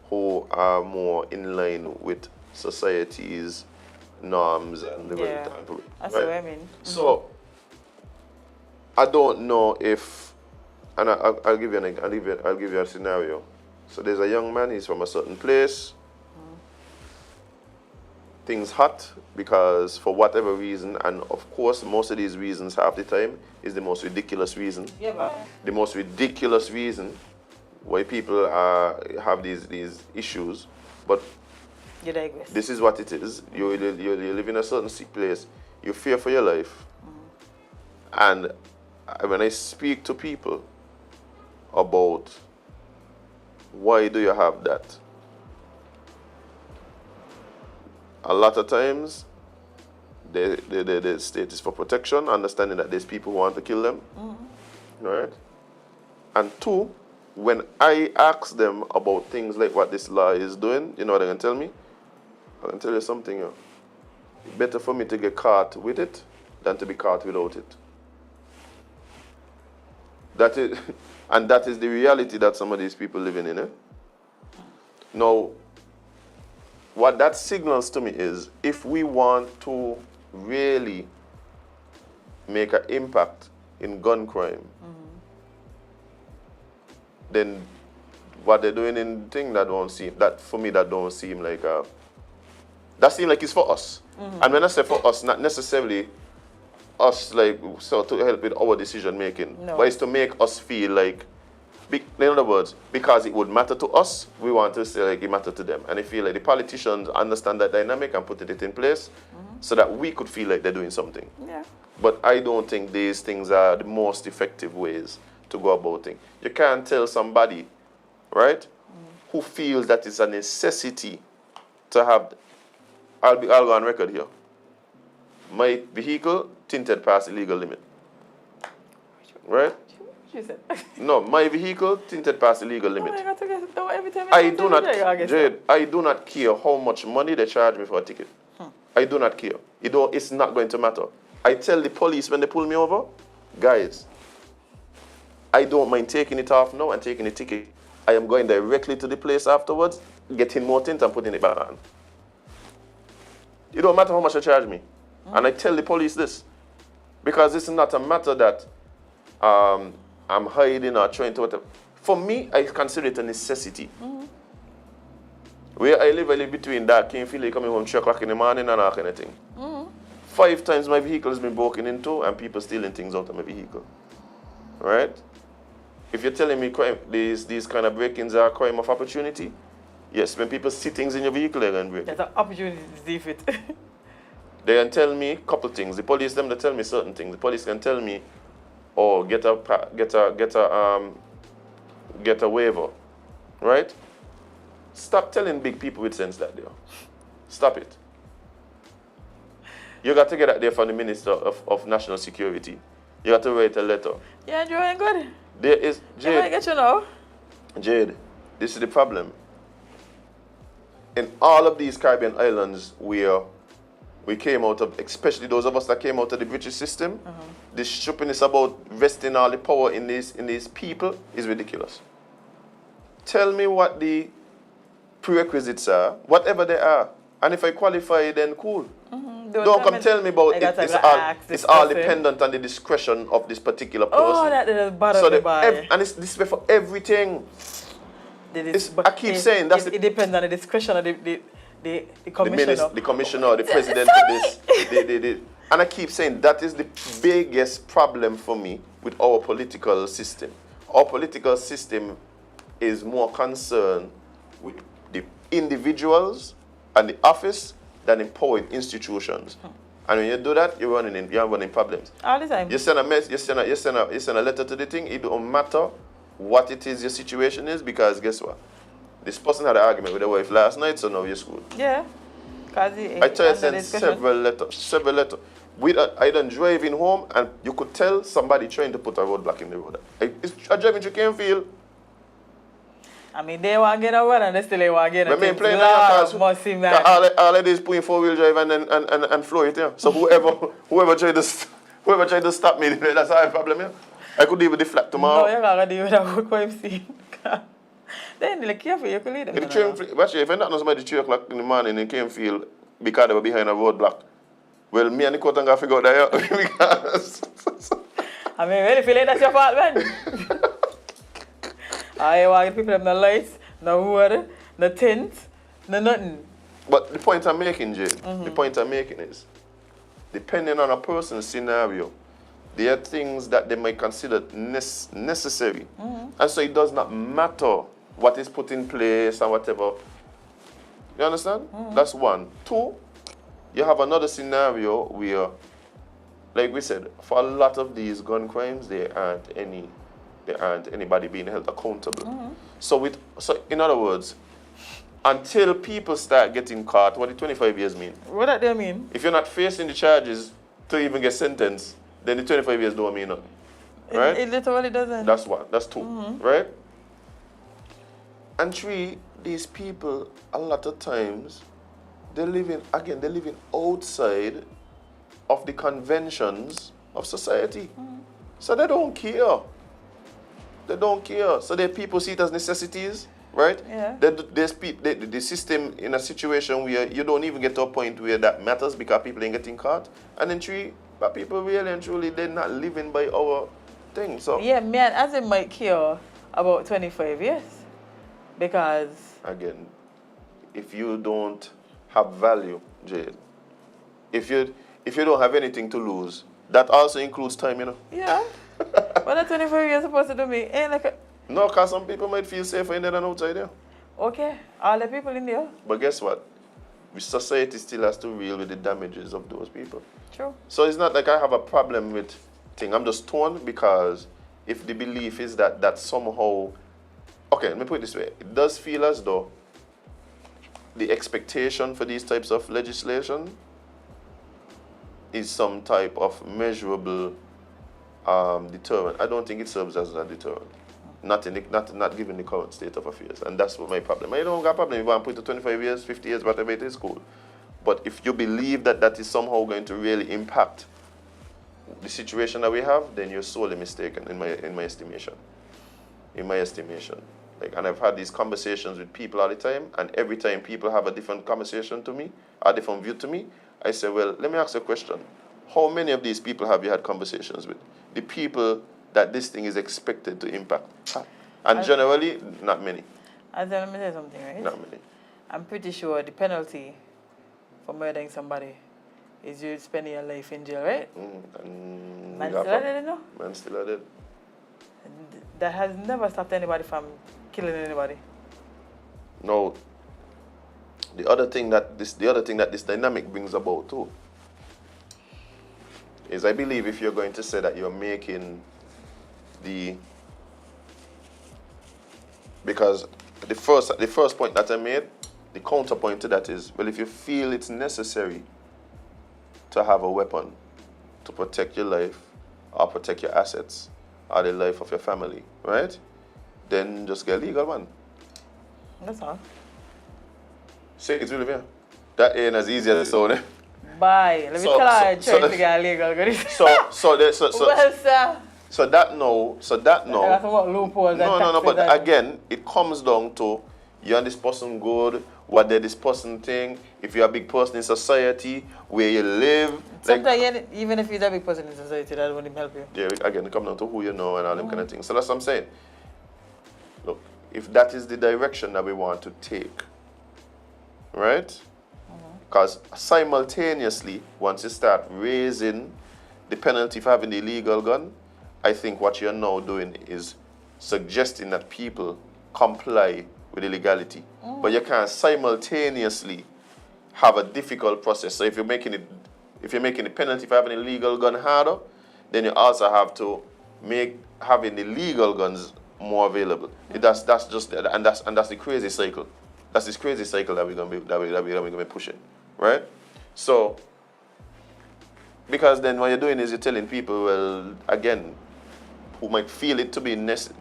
who are more in line with society's norms and the way Yeah, it operates. that's what I mean. So I don't know if, and I'll give you a scenario. So there's a young man, he's from a certain place. Things hot because for whatever reason, and of course most of these reasons half the time is the most ridiculous reason. Yeah, but The most ridiculous reason why people have these issues, but you digress. this is what it is. You live in a certain sick place, you fear for your life. And when I speak to people about why do you have that, a lot of times the state is for protection, understanding that there's people who want to kill them, right? And two, when I ask them about things like what this law is doing, you know what they're going to tell me? I'm going to tell you something, yo. It's better for me to get caught with it than to be caught without it. That is, and that is the reality that some of these people living in. Now, what that signals to me is, if we want to really make an impact in gun crime, then what they're doing in thing that don't seem, that for me that don't seem like that seems like it's for us. And when I say for us, not necessarily us like so to help with our decision making, but it's to make us feel like, in other words, because it would matter to us, we want to say like it matter to them, and I feel like the politicians understand that dynamic and put it in place so that we could feel like they're doing something. Yeah. But I don't think these things are the most effective ways to go about things. You can't tell somebody, right, who feels that it's a necessity to have. I'll go on record here. My vehicle tinted past the legal limit. Right? She said. No, my vehicle tinted past the legal limit. Every time I do not, Jade, I do not care how much money they charge me for a ticket. I do not care. It's not going to matter. I tell the police when they pull me over, guys, I don't mind taking it off now and taking the ticket. I am going directly to the place afterwards, getting more tint and putting it back on. It don't matter how much they charge me. And I tell the police this. Because this is not a matter that I'm hiding or trying to whatever. For me, I consider it a necessity. Where I live between that, can you feel like coming home 3 o'clock in the morning and all kind of thing. 5 times my vehicle has been broken into and people stealing things out of my vehicle. Right? If you're telling me crime, these kind of break-ins are crime of opportunity, yes, when people see things in your vehicle, they're going to break it. There's an opportunity to see it. They can tell me a couple things. The police them they tell me certain things. The police can tell me, oh, get a waiver, right? Stop telling big people with sense that they are. Stop it. You got to get that there from the Minister of National Security. You got to write a letter. Yeah, you're doing good. There is Jade. I get you now. Jade, this is the problem. In all of these Caribbean islands where we came out of, especially those of us that came out of the British system, this stupidness about vesting all the power in these people is ridiculous. Tell me what the prerequisites are, whatever they are, and if I qualify, then cool. Don't come tell me about it's all dependent on the discretion of this particular person. Oh, that is bad. And it's this way for everything. I keep saying that's it depends on the discretion of the commissioner. The commissioner, the president of this. And I keep saying that is the biggest problem for me with our political system. Our political system is more concerned with the individuals and the office than empowering institutions. And when you do that, you're running problems. All the time. You send a letter to the thing, it don't matter what it is your situation is, because guess what? This person had an argument with their wife last night, so now you're screwed. Yeah. I try to send several letters. I done driving home and you could tell somebody trying to put a roadblock in the road. It's a driving you can't feel. I mean, they want to get over and they still want to get over. Playing all of this putting 4-wheel drive and flow it, yeah. So whoever tried to stop me, that's our problem, yeah. I could deal with the flat tomorrow. No, you gotta deal with that good crime scene. Then, like, careful, you can leave them. If I not know somebody 3 o'clock in the morning and can't feel because they were behind a roadblock, well, me and the court gonna figure out that, yeah. Because I mean, really feel like that's your fault, man. I want to people have no lights, no water, no tint, no nothing. But the point I'm making, Jade, the point I'm making is, depending on a person's scenario, there are things that they might consider necessary. And so it does not matter what is put in place and whatever. You understand? That's one. 2, you have another scenario where, like we said, for a lot of these gun crimes, there aren't anybody being held accountable. So in other words, until people start getting caught, what do 25 years mean? What does that mean? If you're not facing the charges to even get sentenced, then the 25 years don't mean nothing. Right? It literally doesn't. That's one. That's 2. Right? And three, these people, a lot of times, they're living outside of the conventions of society. So they don't care. They don't care. So the people see it as necessities, right? Yeah. The system in a situation where you don't even get to a point where that matters because people ain't getting caught. And then three, but people really and truly, they're not living by our thing. So Yeah, me and Azem might care about 25 years. Because again, if you don't have value, Jade, if you don't have anything to lose, that also includes time, you know. yeah. What are 25 years supposed to do me? Ain't like a, No, because some people might feel safer in there than outside there. okay, all the people in there. But guess what? Society still has to deal with the damages of those people. True. So it's not like I have a problem with thing. I'm just torn because if the belief is that somehow, okay, let me put it this way. It does feel as though the expectation for these types of legislation is some type of measurable deterrent. I don't think it serves as a deterrent. Not given the current state of affairs. And that's what my problem. I don't got a problem if I put it 25 years, 50 years, whatever it is, cool. But if you believe that is somehow going to really impact the situation that we have, then you're sorely mistaken in my estimation. In my estimation. Like, and I've had these conversations with people all the time, and every time people have a different conversation to me, a different view to me, I say, well, let me ask you a question. How many of these people have you had conversations with? The people that this thing is expected to impact. And generally, not many. Azem, let me say something, right? Not many. I'm pretty sure the penalty for murdering somebody is you spending your life in jail, right? And Man still at it, you know? Man still at it. That has never stopped anybody from killing anybody. No. The other thing that this dynamic brings about too is, I believe, if you're going to say that you're making because the first point that I made, the counterpoint to that is, well, if you feel it's necessary to have a weapon to protect your life or protect your assets or the life of your family, right? Then just get a legal one. That's all. Say it's really fair. That ain't as easy as it sounds. Bye. Let me tell her trying to get a legal good. Well, sir. So that no. That's what loopholes and No. But taxes again, it comes down to you and this person good. What did this person think? If you're a big person in society, where you live. Sometimes even if you're a big person in society, that wouldn't help you. Yeah, again, it comes down to who you know and all them kind of things. So that's what I'm saying. Look, if that is the direction that we want to take, right? Because simultaneously, once you start raising the penalty for having the illegal gun, I think what you're now doing is suggesting that people comply with illegality. But you can't simultaneously have a difficult process. So if you're making the penalty for having an illegal gun harder, then you also have to make having the legal guns more available. That's the crazy cycle. That's this crazy cycle that we're gonna be pushing, right? So because then what you're doing is you're telling people, well, again, who might feel it to be necessary.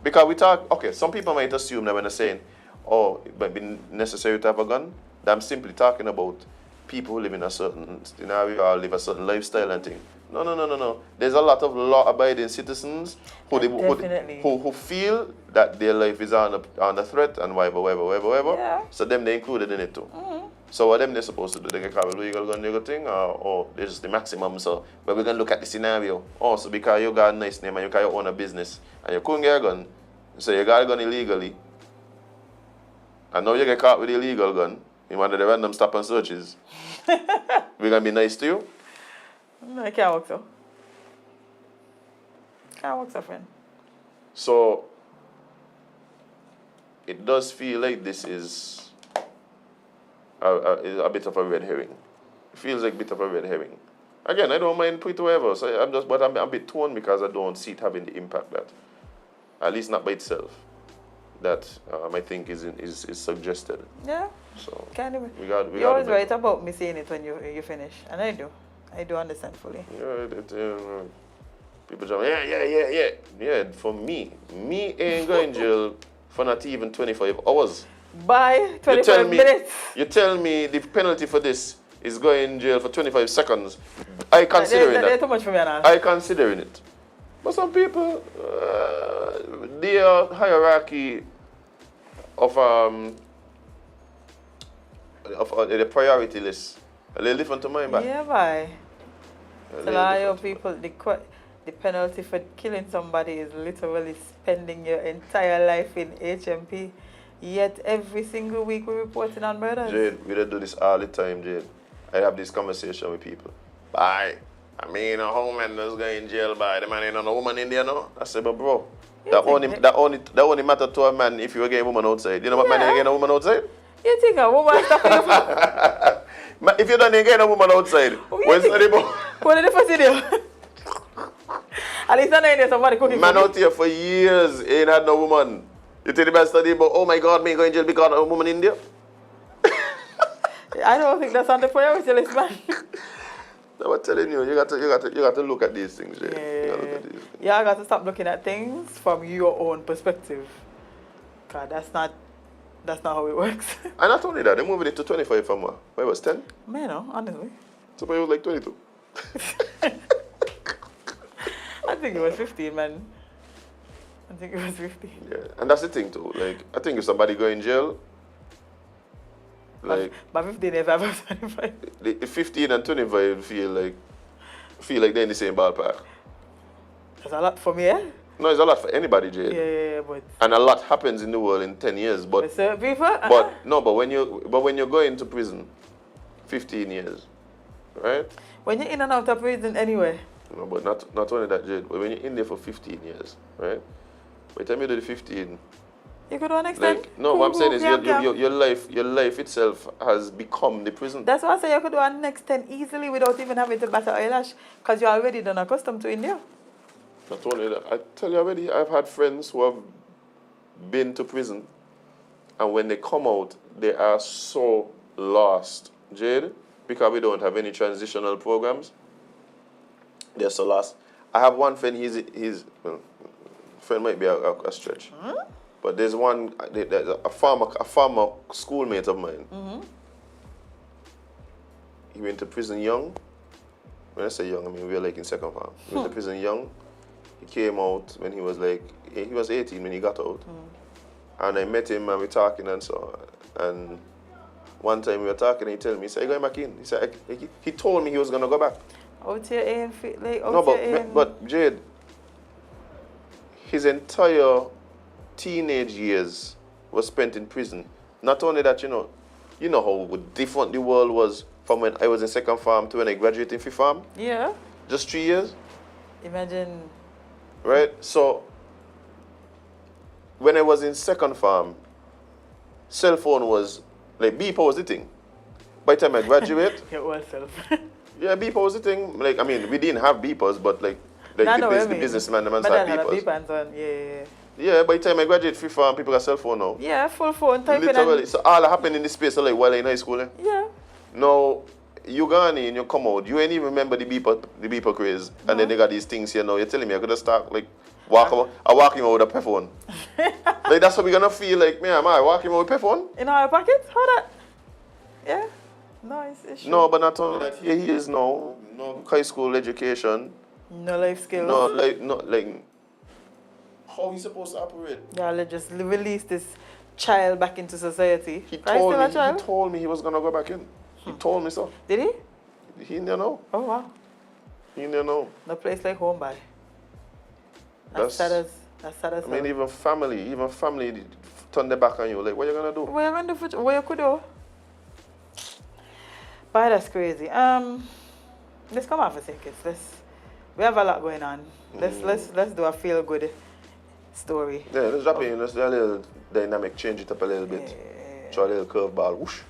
Because we talk, okay, some people might assume that when they're saying, oh, it might be necessary to have a gun, that I'm simply talking about people who live in a certain scenario or live a certain lifestyle and thing. No. There's a lot of law-abiding citizens who feel that their life is under threat and whatever. Yeah. So them, they included in it too. So what them they're supposed to do? They get called a legal gun legal thing, or there's just the maximum. So but we're gonna look at the scenario. Also because you got a nice name and you can own a business and you couldn't get a gun, so you got a gun illegally. And now you get caught with the illegal gun in one of the random stop and searches. We're gonna be nice to you? No, it can't work so. Can't work so, friend. So it does feel like this is a bit of a red herring. It feels like a bit of a red herring. Again, I don't mind put whoever. So I'm a bit torn because I don't see it having the impact that, at least not by itself, that I think is suggested. Yeah. So Can't even. You're always right about me saying it when you finish, and I do. I do understand fully. Yeah, people jump. Yeah. For me ain't going jail for not even 25 hours. By You 25 minutes. You tell me the penalty for this is going in jail for 25 seconds. I considering They're that. too much for me now. I considering it. But some people, their hierarchy of the priority list a little different to mine, but Yeah, boy. a So little now your different. people, the penalty for killing somebody is literally spending your entire life in HMP. Yet every single week we're reporting on murders. Jade, we don't do this all the time, Jade. I have this conversation with people. Bye. I mean, a woman that's going in jail by the man ain't no woman in there, no? I said, but bro, that only matter to a man if you again a woman outside. You know what man again a woman outside? You think a woman stuff in your If you don't get a woman outside, where's the boy? What did the first video? At least I know there's somebody cooking Man for out here for years ain't had no woman. You think the man study about, oh my God, me going in jail because of a woman in there? I don't think that's on the priority list, man. No, I'm telling you, you got to look at these things, Jay. You got to look at these things. Yeah, I got to stop looking at things from your own perspective. God, that's not how it works. And not only that, they're moving it to 25 from what? Where was 10? Man, no, honestly. So it was like 22. I think it was 15, man. I think it was 15. Yeah, and that's the thing too. Like, I think if somebody go in jail, like But 15 if I was 25. the 15 and 25 feel like they're in the same ballpark. That's a lot for me, eh? No, it's a lot for anybody, Jade. Yeah, but And a lot happens in the world in 10 years. But with certain people, but when you go into prison, 15 years, right? when you're in and out of prison anyway, No, but not only that, Jade. But when you're in there for 15 years, right? By the time you do the 15, you could do an extent. like no, what I'm saying is your life itself has become the prison. That's why I say you could do an extent easily without even having to batter eyelash, because you're already done accustomed to India. Not only that, I tell you already, I've had friends who have been to prison, and when they come out, they are so lost, Jade, because we don't have any transitional programs. They're so lost. I have one friend. He's well, friend might be a stretch, but there's a farmer schoolmate of mine. He went to prison young. When I say young, I mean we were like in second farm. He went to prison young. He came out when he was 18 when he got out. And I met him and we talking and so on. And one time we were talking and he told me, he said, "You going back in?" He said, he told me he was gonna go back. Out your aim, like out No, your aim. but Jade, his entire teenage years was spent in prison. Not only that, you know how different the world was from when I was in second farm to when I graduated in fifth farm. Yeah. Just 3 years. Imagine. Right? So, when I was in second farm, cell phone was, like, beeper was the thing. By the time I graduate, Your old self. yeah, beeper was the thing. Like, I mean, we didn't have beepers, but, like No, the I mean, businessman, the man my had dad had a beepers. beeper and so on. Yeah. Yeah, by the time I graduate fifth farm, people got cell phone now. Yeah, full phone typing. Literally. So, all that happened in this space, so, like, while in high school, eh? Yeah. Now, you gone in, you come out, you ain't even remember the beeper craze. And then they got these things here now. You're telling me I could have start like walking out with a pay phone. Like that's what we're gonna feel like, man, am I walking out with a pay phone? In our pocket? How that? Yeah. No, it's true. No, but not only that. Here he is now. No high school education. No life skills. No like how he supposed to operate? Yeah, let's just release this child back into society. He Right, still a he child? told me he was gonna go back in. He told me so. Did he? He didn't know. Oh wow. He didn't know. No place like home, by. That's sad as I mean, even family turn their back on you. Like, what you gonna do? What you gonna do? What you could do? But that's crazy. Let's come off a second. We have a lot going on. Let's do a feel good story. Yeah, let's drop in. Let's do a little dynamic, change it up a little bit. Try a little curveball. Whoosh.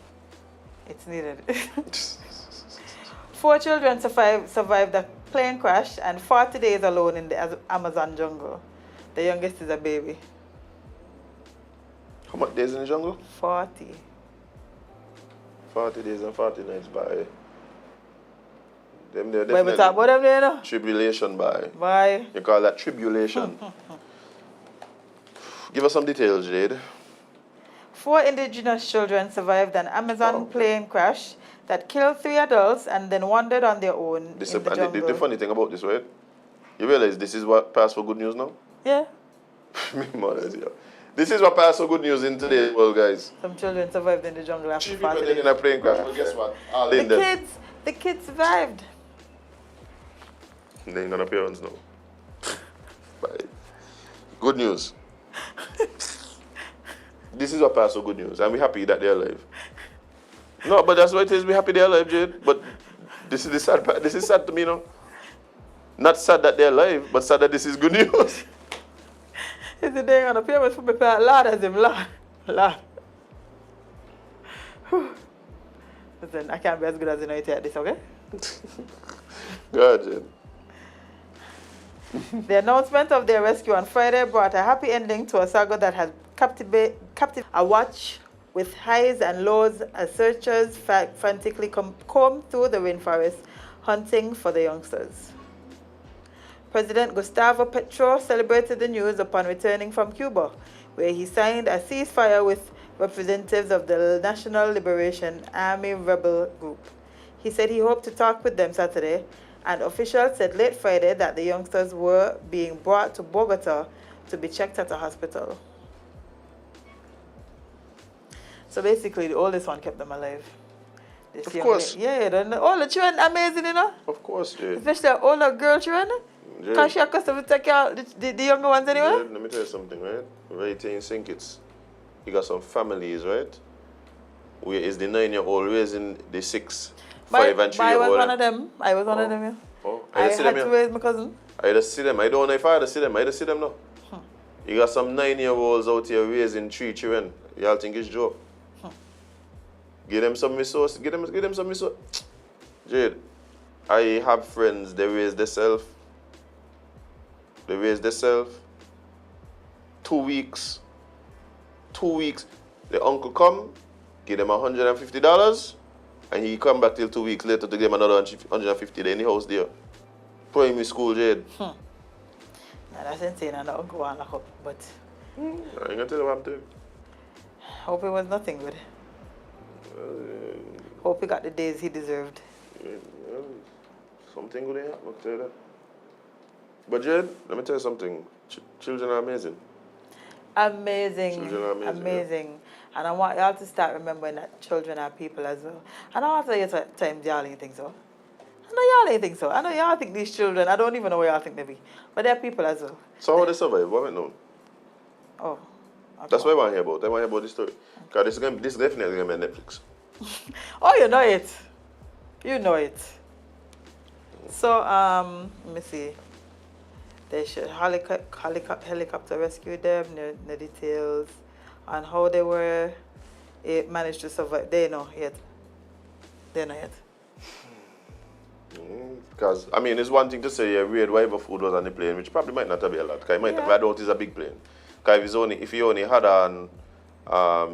It's needed. 4 children survived a plane crash and 40 days alone in the Amazon jungle. The youngest is a baby. How much days in the jungle? 40. 40 days and 40 nights by. Them there When we talk about them there, no? tribulation by. Bye. You call that tribulation. Give us some details, Jade. 4 indigenous children survived an Amazon plane crash that killed 3 adults and then wandered on their own in the jungle. The funny thing about this, right? You realize this is what passed for good news now? Yeah. This is what passed for good news in today's world, guys. Some children survived in the jungle after 3 people 40 dead days. in a plane crash. Well, guess what? All in them. The kids survived. They ain't gonna parents now. Bye. Good news. This is what passed for good news, and we're happy that they're alive. No, but that's what it is. We're happy they're alive, Jade. But this is the sad part. This is sad to me, no? Not sad that they're alive, but sad that this is good news. Is the day on the parents for me? Lord, as him, Lord. Listen, I can't be as good as you know it at this, okay? Go ahead, Jade. The announcement of their rescue on Friday brought a happy ending to a saga that has captivated a watch with highs and lows as searchers frantically comb through the rainforest hunting for the youngsters. President Gustavo Petro celebrated the news upon returning from Cuba, where he signed a ceasefire with representatives of the National Liberation Army rebel group. He said he hoped to talk with them Saturday, and officials said late Friday that the youngsters were being brought to Bogota to be checked at a hospital. So basically, the oldest one kept them alive. This Of young course. Yeah, the older children, amazing, you know? Of course, Jade. Especially the older girl children. Jade. Because she accustomed to take care of the younger ones anyway. Jade, let me tell you something, right? Right here in St. Kitts, you got some families, right? Where is the 9-year-old raising the 6, 5, and 3-year-old? I was one of them. I was one of them, yeah. Oh, I had to raise my cousin. I just see them. I don't know if I just see them. I just see them now. You got some 9-year-olds out here raising 3 children. Y'all think it's joke? Give them some resources. Give them some resources. Jade, I have friends. They raise themselves. 2 weeks. 2 weeks. The uncle come, give them $150, and he come back till 2 weeks later to give them another $150 there in the house there. Primary school, Jade. Now that's insane, and the uncle want lock up, but I ain't gonna tell you what I'm doing. hope it was nothing good. Hope he got the days he deserved. Something good happen, I'll tell you that. But Jade, let me tell you something. Children are amazing. Amazing. Children are amazing, And I want y'all to start remembering that children are people as well. And I want to tell you times y'all ain't think so. I know y'all ain't think so. I know y'all think these children, I don't even know where y'all think they be. But they're people as well. So how they survive? What went on? Oh. Okay. That's what I want to hear about. I want to hear about this story. Because this is definitely going to be on Netflix. Oh, you know it. You know it. So, let me see. They should helicopter rescue them, the details on how they were managed to survive. They know yet. Because, I mean, it's one thing to say, yeah, weird whatever food was on the plane, which probably might not have been a lot. Because it might have, I don't think it's a big plane. Because if he only had on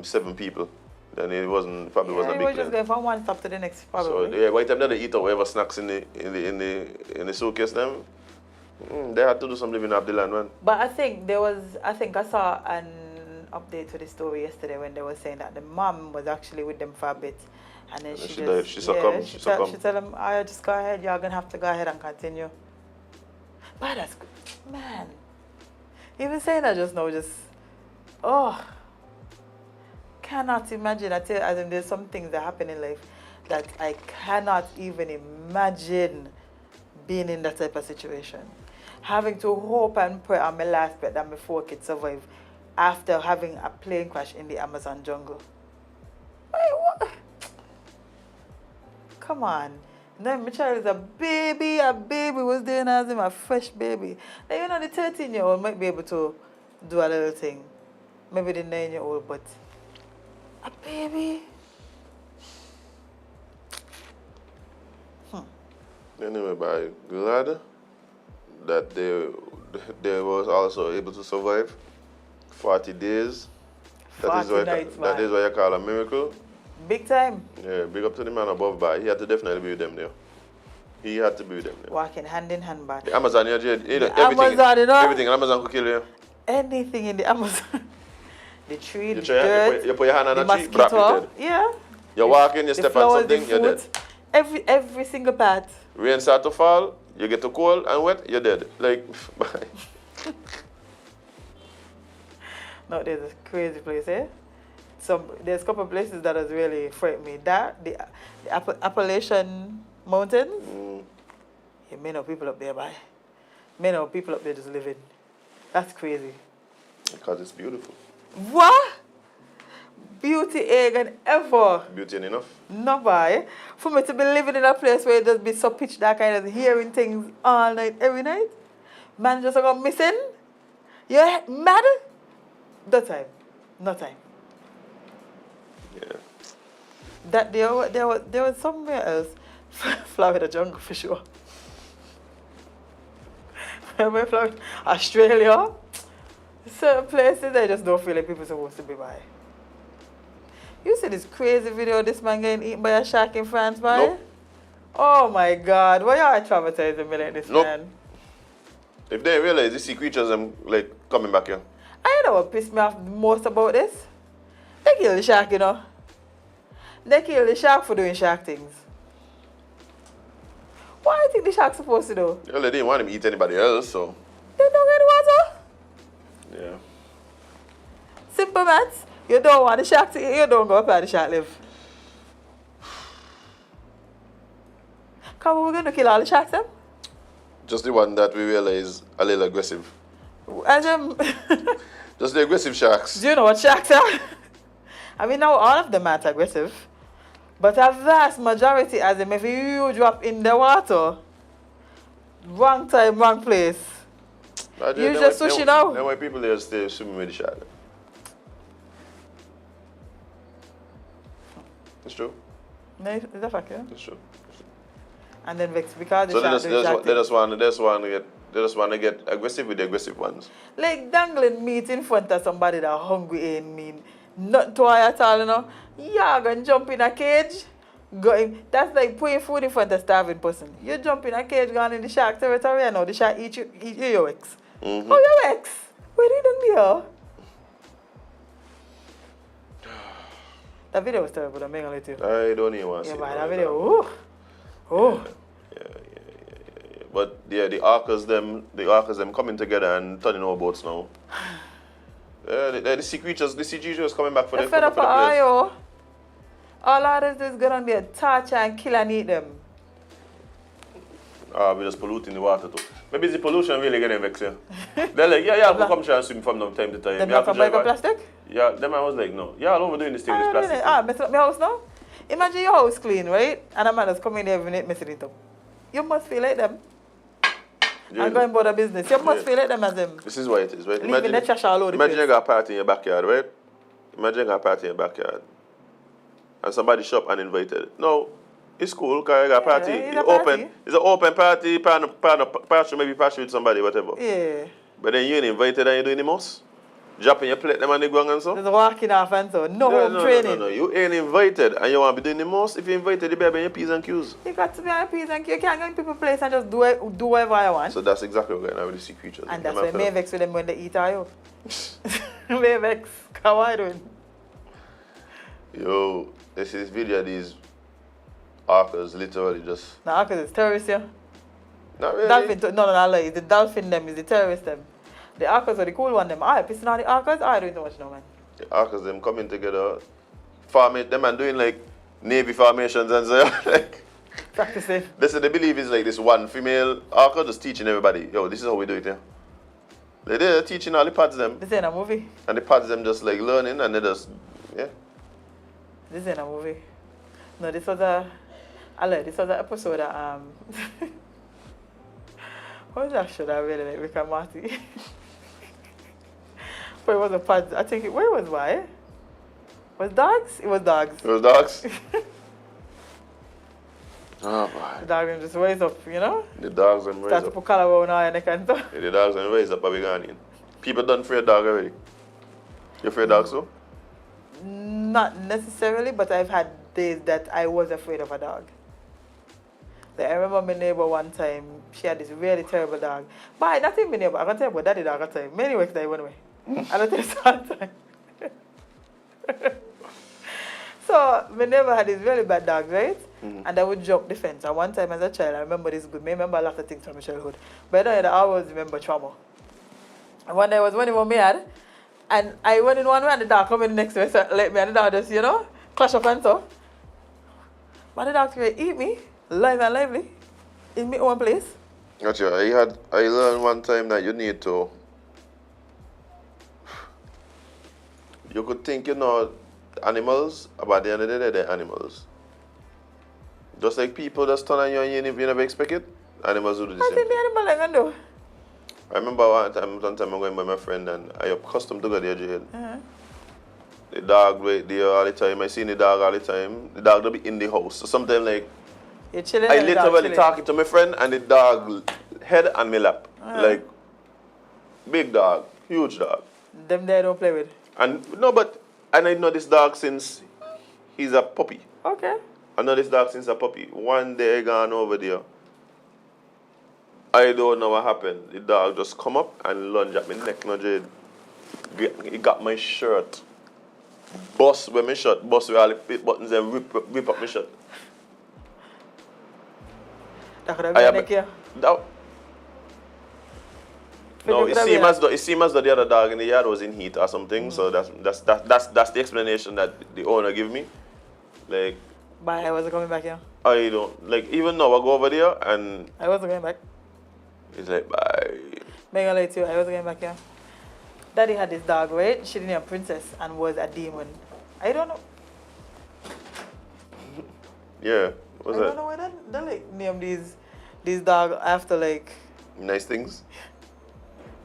7 people, then it probably wasn't a big plane. plane. Just going from one stop to the next, probably. So, yeah, by the time they eat or whatever snacks in the suitcase, them, they had to do some living off the land, man. But I think I saw an update to the story yesterday when they were saying that the mom was actually with them for a bit. And then she succumbed. She told them, oh, just go ahead, you're going to have to go ahead and continue. But that's good. Man. Even saying that just now, cannot imagine. I tell you, as in there's some things that happen in life that I cannot even imagine being in that type of situation. Having to hope and pray on my last breath that my 4 kids survive after having a plane crash in the Amazon jungle. Wait, what? Come on. Then my child is a baby was there as him, a fresh baby. Now, you know, the 13-year-old might be able to do a little thing. Maybe the 9-year-old, but a baby? Anyway, but I'm glad that they was also able to survive 40 days. 40 nights, that is what you call a miracle. Big time. Yeah, big up to the man above, but he had to definitely be with them there. He had to be with them there. Walking hand in hand back. The Amazon, yeah, Jade, Amazon, you know? Everything in Amazon could kill you. Anything in the Amazon. the tree, You the try, dirt, you put your hand on the a tree, brap, mosquito. you're dead. Yeah. You walk in, you The step on flowers, something, the you're dead. fruit, every single part. Rain start to fall, you get too cold and wet, you're dead. Like, No, there's a crazy place, eh? There's a couple of places that has really frightened me. The Appalachian Mountains. Yeah, many of people up there, bye. Many of people up there just living. That's crazy. because it's beautiful. What? Beauty egg ever. Beauty ain't enough. No, bye. For me to be living in a place where it just be so pitch dark and just hearing things all night, every night. Man just go missing. You're mad? No time. No time. Yeah. That there was somewhere else. Florida jungle for sure. Remember Florida? Australia. Certain places I just don't feel like people supposed to be by. You see this crazy video of this man getting eaten by a shark in France, boy? Nope. Oh my God, why are you traumatizing me like this, Nope. man? If they realize they see creatures like coming back here. I know what pissed me off most about this. They kill the shark, you know. They kill the shark for doing shark things. What do you think the shark's supposed to do? Well, they didn't want him to eat anybody else, so They don't get water. yeah. Simple maths. You don't want the shark to eat, you don't go up where the shark live. Come on, we're going to kill all the sharks, then? Just the one that we realize a little aggressive. Azem, Just the aggressive sharks. do you know what sharks are? I mean, now all of them aren't aggressive. But a vast majority, Azem, if you drop in the water, wrong time, wrong place. You just sushi now. Then why people there stay swimming with the shark? It's true. No, is that fact, yeah? It's true. And then vex because the So shark doing shark they thing. just want to get aggressive with the aggressive ones. Like dangling meat in front of somebody that hungry ain't mean nothing to her at all, you know. You're going to jump in a cage. That's like putting food in front of a starving person. You jump in a cage, gone in the shark territory, and now the shark eat you your ex. Mm-hmm. Oh, your ex? Where did you here? That video was terrible, I'm going to let you. I don't even want to Yeah, see man, it. that video, oh. Oh. Yeah. But yeah, the arcers them coming together and turning over boats now. Yeah, the sea creatures coming back for They're the fed up for for the place. Ayo. All others is going to be a torture and kill and eat them. We're just polluting the water too. Maybe it's the pollution really getting vexed here. They're like, yeah, we come try and swim from time to time. Them You have not to from drive plastic? Yeah, them I was like, no. Yeah, all overdoing this thing with plastic. Mess up my house now? Imagine your house clean, right? And a man is coming there every night messing it up. You must feel like them. Yeah, And going about the business. You must Yeah. feel like them as them. This is what it is, right? Leaving the trash all over the Imagine place. you got a party in your backyard, right? Imagine you got a party in your backyard. And somebody shop and invited. No, it's cool because you got a party. it's It's a open. party. It's an open party, partial, maybe partial with somebody, whatever. Yeah. But then you ain't invited and you doing the most. Dropping your plate them and they go and so. Just walking off and so. No home training. No. You ain't invited and you want to be doing the most. If you invited, you better be in your P's and Q's. You got to be on peace and you can't go in people's place and just do whatever I want. So that's exactly what we're going to with the sea creatures. And that's Them why after- me vex with them when they eat you. Me vex. How are you doing? Yo, this video of these arcers literally just... Nah, because it's terrorists, yeah. Not really. Dolphin, no, it's the dolphin them, is the terrorist them. The arcers are the cool one them. I pissing on the arcers, I doing too much now, man. The arcers them coming together, farming, them and doing like navy formations and so like Practicing. they believe it's like this one female archer just teaching everybody, yo, this is how we do it, yeah. They're teaching all the pads them, This ain't a movie. and the pads them just like learning and they just, yeah. This ain't a movie. No, this was a episode of, what was that show that I really like, Rick and Morty? But it was a pod, I think, where was why? Was dogs? It was dogs. It was dogs. Oh boy. The dog them just raise up, you know? The dogs them raise Start to up. put color around our neck and stuff. Yeah, the dogs them raise up, are we gone in? People done afraid dog already. You afraid dogs too? Not necessarily, but I've had days that I was afraid of a dog. Like, I remember my neighbor one time, she had this really terrible dog. But not even my neighbor, I can tell you about daddy dog at the time. Many weeks that I went away. I don't tell you all the time. never had these really bad dogs, right? And I would jump the fence. And one time as a child, I remember this good. I remember a lot of things from my childhood. But I always remember trauma. And one day I was running on my head, and I went in one way and the dog come in next to me, so let me and the dog just, clash up and so. But the dog could eat me, live and lively, in my own place. Gotcha. I learned one time that you need to. You could think you know animals, but at the end of the day, they're animals. Just like people just turn on you and you never expect it, animals do the same. I think the animal I can do. I remember one time I'm going with my friend and I accustomed to go there, Jade. The dog wait there all the time. I see the dog all the time. The dog will be in the house. So sometimes like You're chilling. I literally talking to my friend and the dog head on my lap. Like big dog, huge dog. Them there don't play with. And I know this dog since he's a puppy. Okay. I know this dog since a puppy. One day I gone over there. I don't know what happened. The dog just come up and lunge at my neck. No, Jade. He got my shirt. Bust with my shirt. Bust with all the fit buttons and rip up my shirt. That could have been neck here. No, it seems as though the other dog in the yard was in heat or something. So that's the explanation that the owner gave me. Like. But I wasn't coming back here. I don't like even now I go over there and I wasn't going back. It's like bye. May I lie to you, I wasn't going back here. Daddy had this dog, right? She named Princess and was a demon. I don't know. Yeah. What's that? I don't know why they like name these dog after like nice things.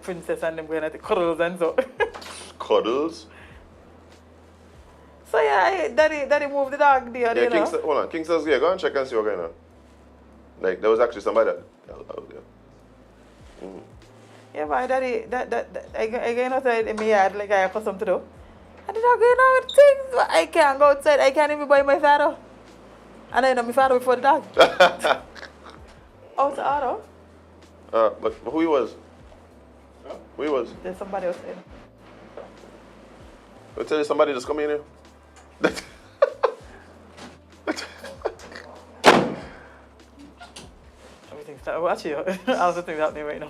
Princess and them going at the cuddles and so. Cuddles? So yeah, daddy moved the dog there, yeah, hold on. King says, yeah, go and check and see what's going on. Like there was actually somebody out there. Yeah, but daddy, I go outside in my yard like I accustomed to do. And the dog going out with things. I can't go outside. I can't even buy my father. And I know my father before the dog. Out the auto. But who he was? Huh? Who he was? There's somebody outside. I'll tell you somebody just come in here. Actually, I was thinking happening right now.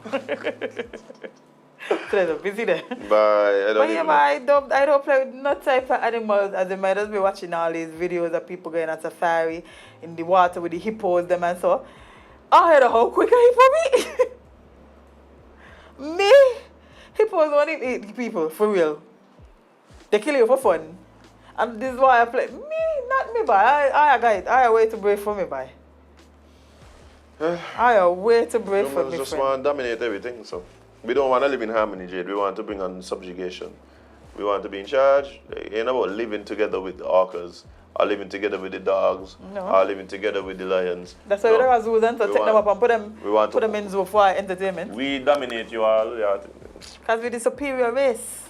Today's a busy day. Bye. I don't play with no type of animals, as they might just be watching all these videos of people going on safari in the water with the hippos, them and so. I heard how quick a hippo be. Me? Hippos won't eat people, for real. They kill you for fun. And this is why I play. Me, not me, boy. I way too brave for me, boy. I am way too brave for me. We just want to dominate everything, so. We don't want to live in harmony, Jade. We want to bring on subjugation. We want to be in charge. It ain't about living together with the orcas, or living together with the dogs, or living together with the lions. That's why we don't have zoos and so take them up and put them in zoo for entertainment. We dominate you all, yeah. Because we're the superior race.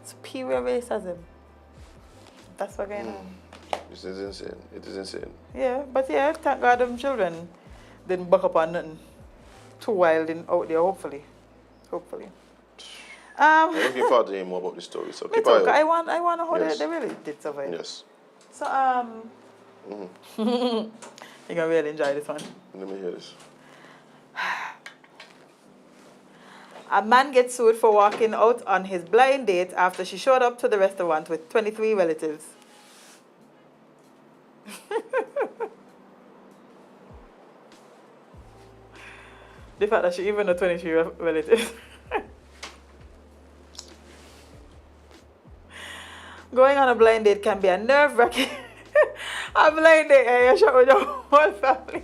Superior race, Azem. That's what's going on. This is insane. It is insane. Yeah, but yeah, thank God them children didn't buck up on nothing too wild out there, hopefully. I'm looking forward to hearing more about this story. So keep I want to know they really did survive. Yes. So you're gonna really enjoy this one. Let me hear this. A man gets sued for walking out on his blind date after she showed up to the restaurant with 23 relatives. The fact that she even know 23 relatives. Going on a blind date can be a nerve-wracking. A blind date and you shop with your whole family.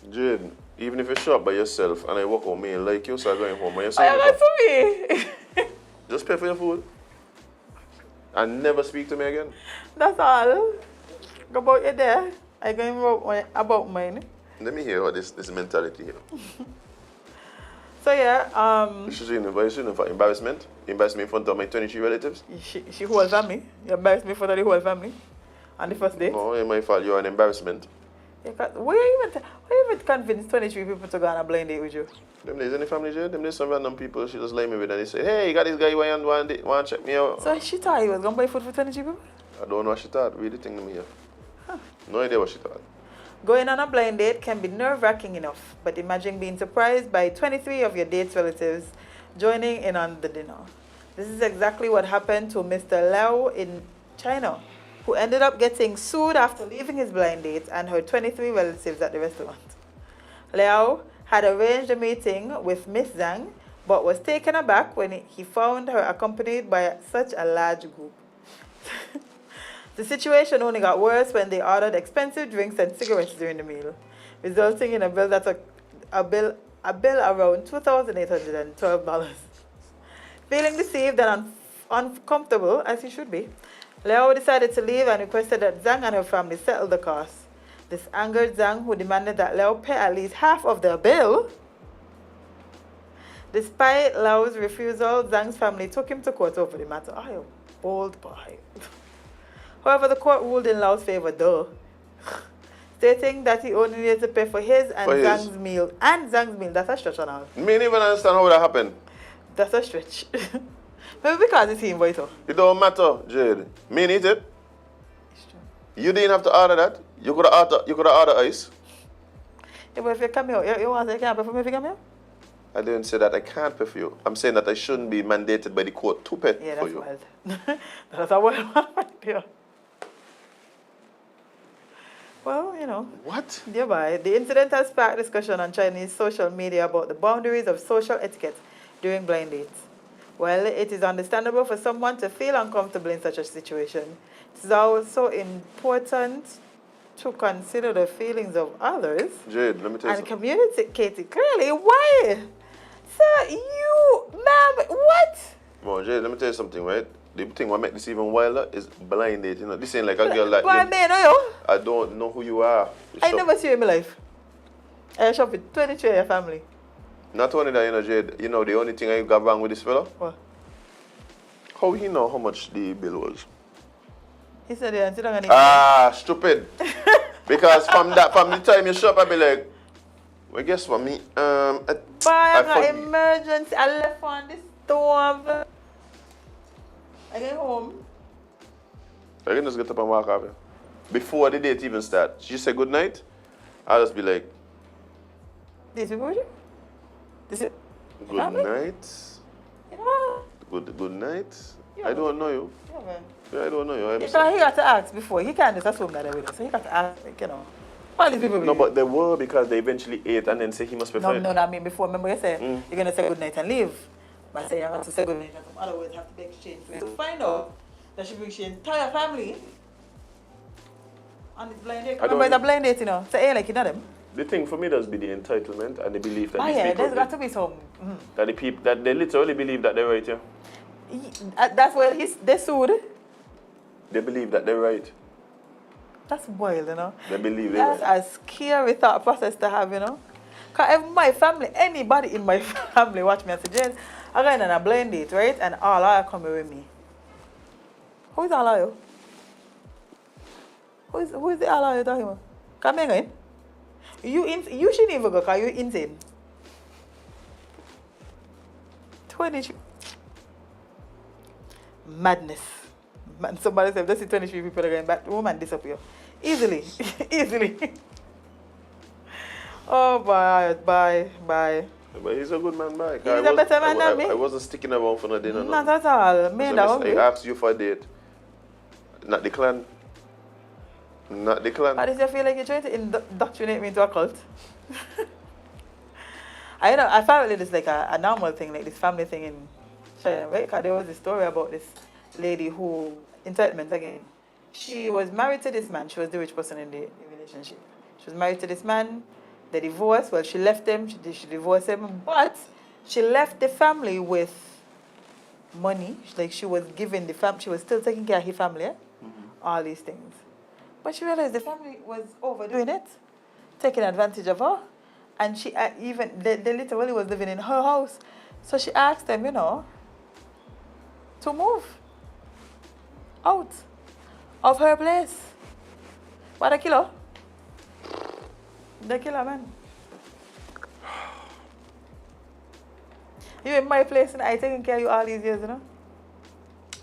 Jade, even if you shop by yourself and I walk home, me like you start going home by yourself. That's for me. Just pay for your food. And never speak to me again. That's all. Go about your day. I go about mine. Let me hear what this mentality here. So yeah, You shouldn't for embarrassment. Embarrass me in front of my 23 relatives. She whole family. You embarrassed me in front of the whole family. On the first day. No, in my fault, you're an embarrassment. Why you even convince 23 people to go on a blind date with you? Them days in the family, Jade, them days some random people she just lay me with and they say, hey, you got this guy, you want to check me out? So she thought he was going to buy food for 23 people? I don't know what she thought. Read the thing to me here. No idea what she thought. Going on a blind date can be nerve-wracking enough, but imagine being surprised by 23 of your date's relatives joining in on the dinner. This is exactly what happened to Mr. Liao in China, who ended up getting sued after leaving his blind date and her 23 relatives at the restaurant. Liao had arranged a meeting with Miss Zhang, but was taken aback when he found her accompanied by such a large group. The situation only got worse when they ordered expensive drinks and cigarettes during the meal, resulting in a bill around $2,812. Feeling deceived and uncomfortable, as he should be, Liao decided to leave and requested that Zhang and her family settle the cost. This angered Zhang, who demanded that Liao pay at least half of the bill. Despite Liao's refusal, Zhang's family took him to court over the matter. Oh, you bold boy. However, the court ruled in Liao's favor, stating that he only needed to pay for his and Zhang's meal. And Zhang's meal. That's a stretch and all. Me didn't even understand how that happened. That's a stretch. Maybe because it's him, boy, so. It don't matter, Jade. Me need it. It's true. You didn't have to order that. You could have ordered ice. Yeah, but if you come here, you want to say you can't pay for me if you come here? I didn't say that I can't pay for you. I'm saying that I shouldn't be mandated by the court to pay Yeah, for that's you. wild. That's a wild one right there. Well, you know. What? Thereby, the incident has sparked discussion on Chinese social media about the boundaries of social etiquette during blind dates. While it is understandable for someone to feel uncomfortable in such a situation, it is also important to consider the feelings of others Jade, let me tell you and something. communicate it clearly. Why? Sir, you, ma'am, what? Well, Jade, let me tell you something, right? The thing what make this even wilder is blind date. You know, this ain't like a girl like Why, you. man, you? I don't know who you are. I never see you in my life. I shop with 23 of your family. Not only that, you know, Jade, you know, the only thing I got wrong with this fella, What? how he know how much the bill was? He said, yeah, sit down and eat. Ah, stupid. Because from the time you shop, I be like, well, guess what, me, Boy, I got forget- emergency. I left on the stove. I get home. I can just get up and walk off. Before the date even start, she say good night, I'll just be like, This is what This is. good Family? night, You know? good night. Yeah. I don't know you. Yeah, man. Yeah, I don't know you. I'm So sorry. he got to ask before. He can't just assume that they're with us. So he got to ask, like, you know. All these people. No, but they were because they eventually ate and then say he must be No, fine. no, I mean before. Remember you said you're going to say good night and leave. But I say you have to say good night and some other words have to be exchanged. So find out that she brings your entire family on this blind date. I don't Remember it's a know. blind date, you know. So ain't like you know them. The thing for me does be the entitlement and the belief that Oh these yeah, people there's got to be some. that the people that they literally believe that they're right here. That's where they sued. They believe that they're right. That's wild, you know. They believe they're That's right. a scary thought process to have, you know. Because if my family, anybody in my family watch me and say, Jade, I'm going on a blind date, right? And all are coming with me. Who is all of you? Who is the all of you talking about? Come in. You shouldn't even go because you're insane. 23. Madness. Man, somebody said, let's see 23 people are going back. The woman disappear. Easily. Easily. Oh, bye. But he's a good man, bye. He's a better man than me. I wasn't sticking around for no dinner. Not at all. Me that I hungry. asked you for a date. Not the clan. Not the clan. How does you feel like you're trying to indoctrinate me into a cult? I found it is like a normal thing, like this family thing in China, right? Because there was a story about this lady who, entitlement again, she was married to this man. She was the rich person in the relationship. She was married to this man. They divorced. Well, she left him. She divorced him. But she left the family with money. Like she was giving the family, she was still taking care of her family, all these things. But she realized the family was overdoing it, taking advantage of her. And she they literally was living in her house. So she asked them, you know, to move out of her place. What a killer. The killer, man. You in my place and I taking care of you all these years, you know?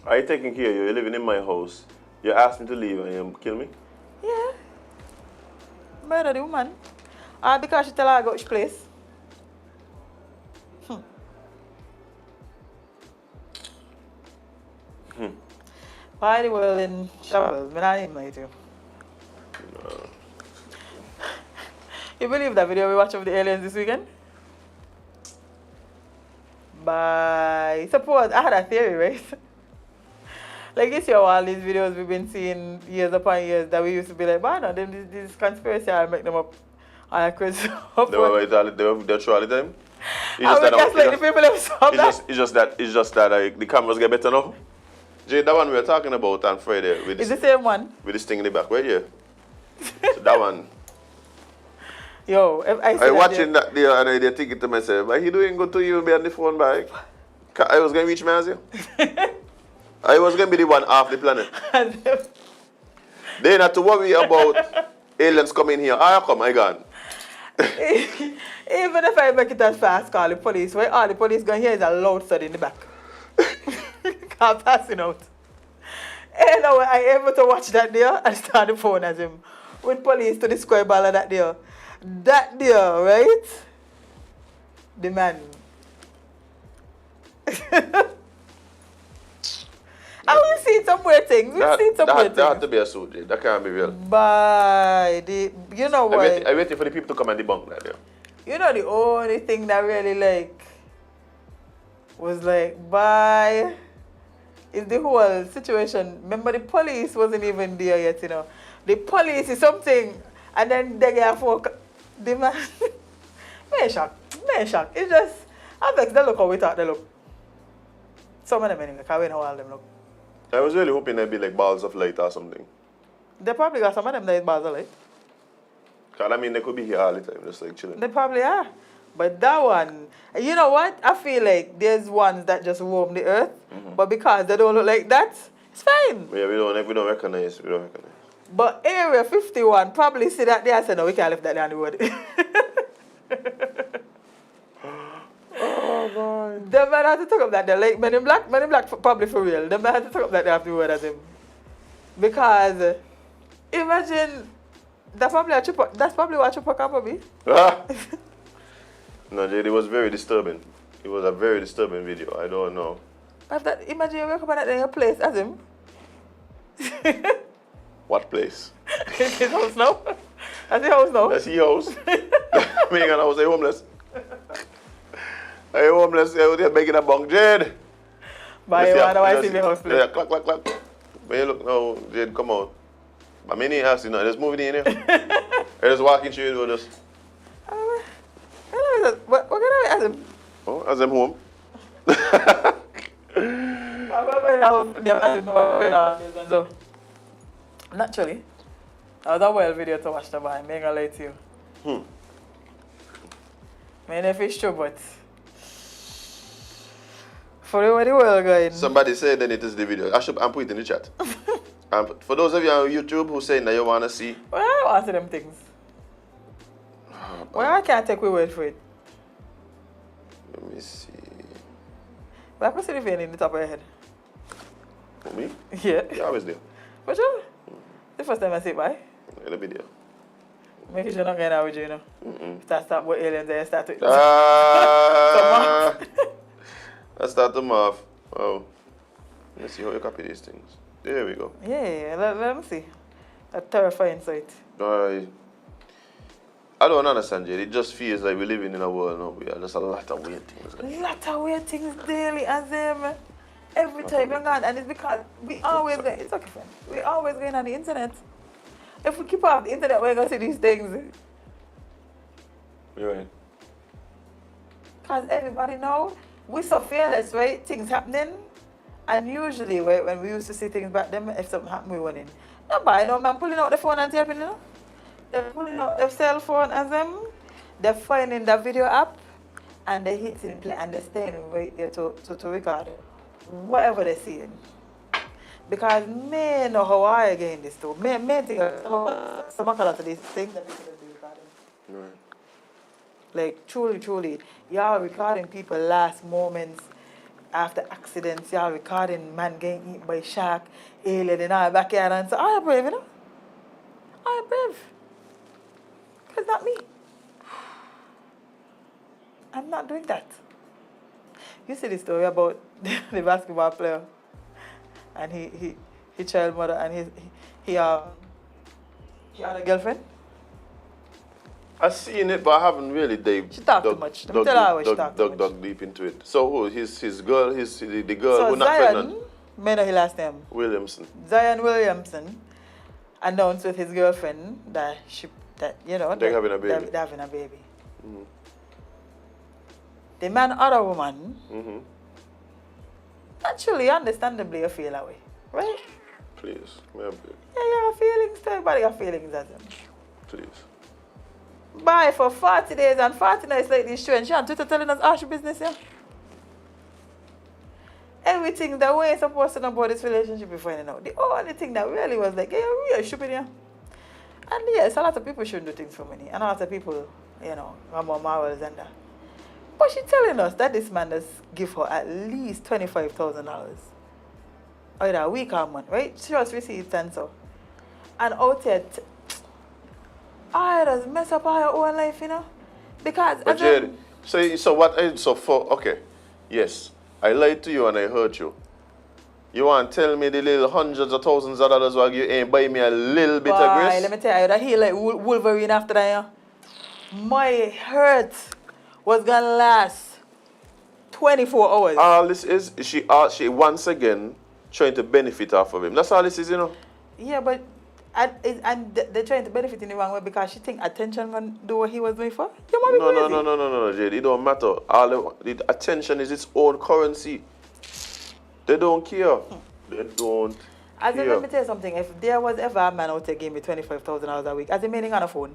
I taking care of you. You're living in my house. You asked me to leave and you kill me? Yeah. Murder the woman. Because she tell her I go to place. Why the world in trouble? I don't even like you. You believe that video we watched of the aliens this weekend? By suppose I had a theory, right? Like you see how all these videos we've been seeing years upon years that we used to be like, but no, them this conspiracy I make them up on a quiz. They're true all the time? The people have saw that. It's just that the cameras get better now. Jade, that one we were talking about on Friday. With It's the same one. With this thing in the back, right here. So that one. Yo, if I see I watching that there and I thinking to myself, but he doing good to you be on the phone bike. I was going to reach me as you. I was going to be the one off the planet. They not to worry about aliens coming here. I come, I gone. Even if I make it as fast, call the police. Where all the police going here is a loud thud in the back. I'm passing out. And now I able to watch that there and start the phone as him with police to the square ball of that there. That there, right? The man. And we've seen some weird things. We've seen some weird things. That had to be a suit, Jade. That can't be real. You know what? I'm waiting for the people to come and debunk that there. You know the only thing that really was is the whole situation. Remember the police wasn't even there yet, you know. The police is something and then they get the man. Me shock. It's just I vex they look how we thought they look. Some of them anyway, because we know all them look. I was really hoping they'd be like balls of light or something. They probably got some of them that is balls of light. Because I mean they could be here all the time, just like chilling. They probably are. But that one, you know what? I feel like there's ones that just roam the earth, but because they don't look like that, it's fine. Yeah, we don't recognize. But Area 51 probably see that there and say, no, we can't lift that there on the road. Oh, boy. They might have to talk up that there. Like Men in Black probably for real. They might have to talk up that there after the word as him. Because imagine, that's probably what Chupacabra be. No, Jade, it was very disturbing. It was a very disturbing video. I don't know. Imagine you wake up at your place as him. What place? His house now. That's his house now. That's his house. Me and I was homeless. I homeless. I was there begging a bunk. Jade. But you want to see me house place. Yeah, clack. When you look now, Jade, come out. But me need ask you now. Just moving in here. I just walking through the door just. What can I ask him? Oh, Azem home. So, naturally, that was a wild video to watch the boy. I'm gonna lie to you. I mean, if it's true, but for the world going. Somebody said that it is the video. I'm putting it in the chat. For those of you on YouTube who saying that you want to see. Well, I don't want to see them things. Well, I can't take my word for it. Let me see. But I can see the vein in the top of your head. For me? Yeah. You're always there. For sure. The first time I see it, bye. In the video. Make sure you're not getting out with you, you know. Start with aliens and start with. Let's start them off. Oh. Let's see how you copy these things. There we go. Yeah. Let me see. A terrifying sight. I don't understand, Jade. It just feels like we're living in a world now where there's a lot of weird things. A lot of weird things daily, Azem. Every time you're gone, and it's because we always go. It's okay, friend. We always going on the internet. If we keep off the internet, we're gonna see these things. You're right. Because everybody know we're so fearless, right? Things happening, and usually when we used to see things back then, if something happened, we went in. Nobody, no man pulling out the phone and tapping, you know. They're pulling out their cell phone as them. They're finding the video app, and they're hitting play, and they're staying right there to record whatever they're seeing. Because men know how I again this too. Men think some of these things that people do recording. Right. Like truly, y'all recording people last moments. after accidents, y'all recording man getting eaten by shark, alien in our backyard, and so I am brave, you know. I am brave. It's not me. I'm not doing that. You see the story about the basketball player, and he child mother, and he had a girlfriend. I've seen it, but I haven't really She talked too much. Let me tell her how she talked too much. Dug deep into it. So who? His girl, the girl So who not Zion, pregnant? may know his last name. Williamson. Zion Williamson announced with his girlfriend that They're having a baby. They're having a baby. Mm-hmm. The man or the woman, Mm-hmm. naturally, understandably, you feel that way, right? Please, may I beg? Yeah, you have feelings. Everybody got feelings, Azem. Please. Bye for 40 days and 40 nights like this show, and she on Twitter telling us our business, yeah. Everything that we ain't supposed to know about this relationship before you know. The only thing that really was like, yeah, you're really stupid, yeah. And yes, a lot of people shouldn't do things for money. And a lot of people, have more morals than that. But she's telling us that this man does give her at least $25,000. Either a week or a month, right? She just received 10 so. And out here, I just mess up all your own life, you know? Because... But Jade, okay, yes, I lied to you and I hurt you. You want to tell me the little hundreds of thousands of dollars while you ain't buy me a little bit of grace? Let me tell you, that he like Wolverine after that, yeah? My hurt was gonna last 24 hours. All this is, she once again trying to benefit off of him. That's all this is, you know? Yeah, but they're trying to benefit in the wrong way because she think attention gonna do what he was doing for? You might be crazy. No, Jade. It don't matter. All the attention is its own currency. They don't care. They don't As care. let me tell you something. If there was ever a man out there gave me $25,000 a week, as a meaning on a phone,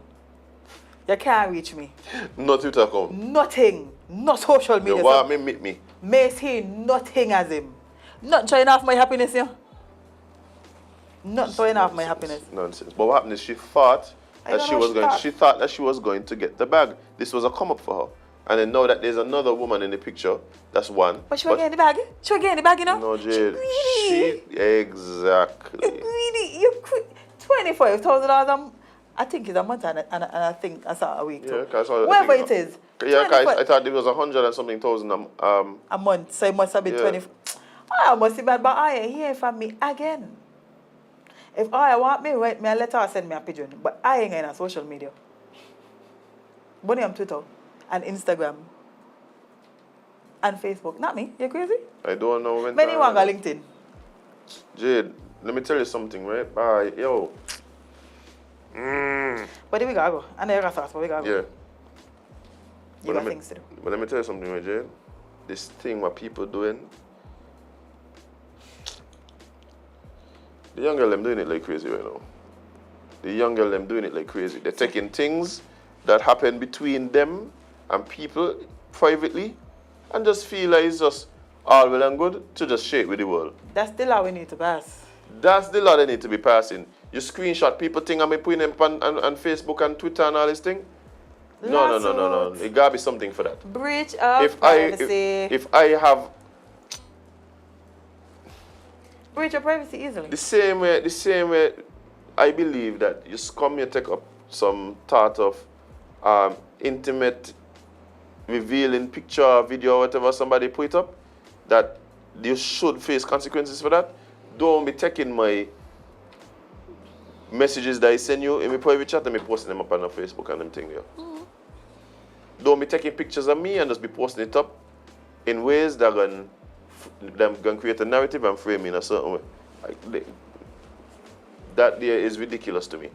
you can't reach me. No Twitter account. Nothing. No social media. You want me meet me? May see nothing as him. Not trying off my happiness, yeah? Not throwing off my happiness. Nonsense. But what happened is she thought I that don't she know was she going. thought. She thought that she was going to get the bag. This was a come up for her. And then now that there's another woman in the picture, that's one. But she was getting the bag. She was getting the bag, you know? No, Jade. She greedy. Exactly. You greedy. You $25,000. I think it's a month and I think I saw a week too. Yeah, because whatever it is. Yeah, I thought it was 100 and something thousand. A month, so it must have been Yeah. 20. I must be bad, but I ain't hear from me again. If I want me, write me a letter or send me a pigeon. But I ain't on social media. Bunny on Twitter and Instagram and Facebook. Not me. You crazy? I don't know when. Many want go LinkedIn. Jade, let me tell you something, right? Bye, yo. But we gotta go. I know you got thoughts, but we gotta go. Yeah. You got things to do. But let me tell you something, right, Jade? This thing what people doing, the young girl them doing it like crazy right now. The young girl them doing it like crazy. They're taking things that happen between them and people privately and just feel like it's just all well and good to just share it with the world. That's still how we need to pass. That's the law they need to be passing. You screenshot people thing and be putting them on Facebook and Twitter and all this thing. No. It gotta be something for that. Breach of privacy. If I have Breach of privacy easily. the same way I believe that you come here take up some thought of intimate revealing picture, video, whatever somebody put up, that you should face consequences for that. Don't be taking my messages that I send you in my private chat and me posting them up on Facebook and them thing there. Don't be taking pictures of me and just be posting it up in ways that gonna create a narrative and frame me in a certain way. That there is ridiculous to me.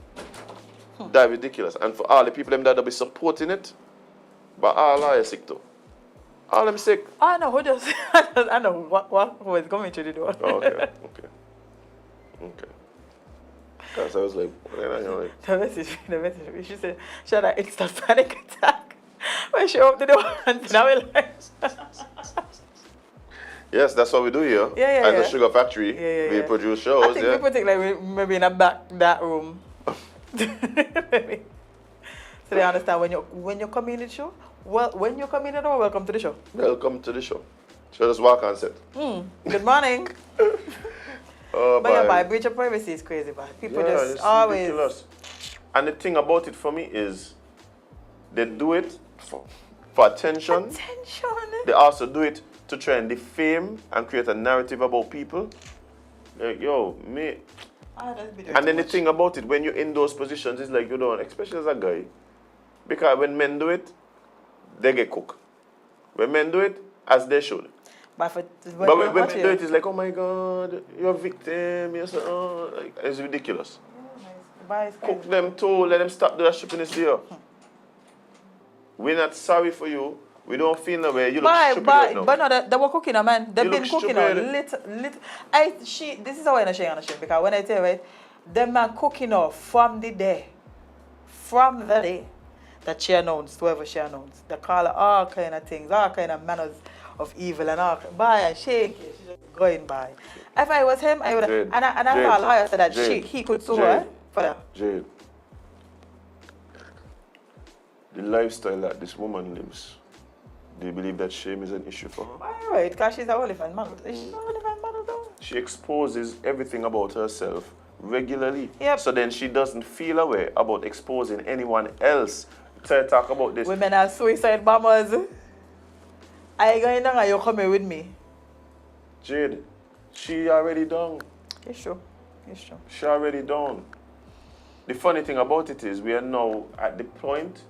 That's ridiculous. And for all the people them that will be supporting it, but all are sick too. All them sick. I know who just I know who is coming to the door. Oh, okay. Because I was like, The message. She said she had an instant panic attack when she opened the door and now we like yes, that's what we do here. Yeah. At the Sugar Factory, we produce shows. I think people think like we maybe in a that room. Maybe. So they understand when you come in the show. Well, when you come in the door, welcome to the show. Welcome to the show. She'll just walk on set. Good morning. Oh, But yeah, boy. by breach of privacy is crazy, but people Yeah, just it's always. ridiculous. And the thing about it for me is they do it for attention. Attention. They also do it to try and defame and create a narrative about people. Like, yo, me. That's been And then too the much. thing about it, when you're in those positions, it's like you don't, especially as a guy. Because when men do it, they get cooked. When men do it, as they should. But But when men do it, it's like, oh my God, you're a victim. You're so, oh, like, it's ridiculous. Cook them too, let them stop doing that stupidness there. We're not sorry for you. We don't feel no way. You look stupid right now. But no, they were cooking, man. They've You been look cooking stupid. little. This is how I shame because when I tell you, right, them man cooking from the day that she announced, whoever she announced, they call her all kind of things, all kind of manners of evil and all. By and shake, she's just going by. If I was him, I would. Jade, And I thought lawyer said that Jade, he could sue Jade, her for that. Jade, the lifestyle that this woman lives, do you believe that shame is an issue for her? Why right? Because she's a OnlyFans model. She's an OnlyFans model though. She exposes everything about herself regularly. Yep. So then she doesn't feel a way about exposing anyone else. To talk about this. Women are suicide bombers. I going down and you coming with me. Jade, she already done. It's true. It's true. She already done. The funny thing about it is we are now at the point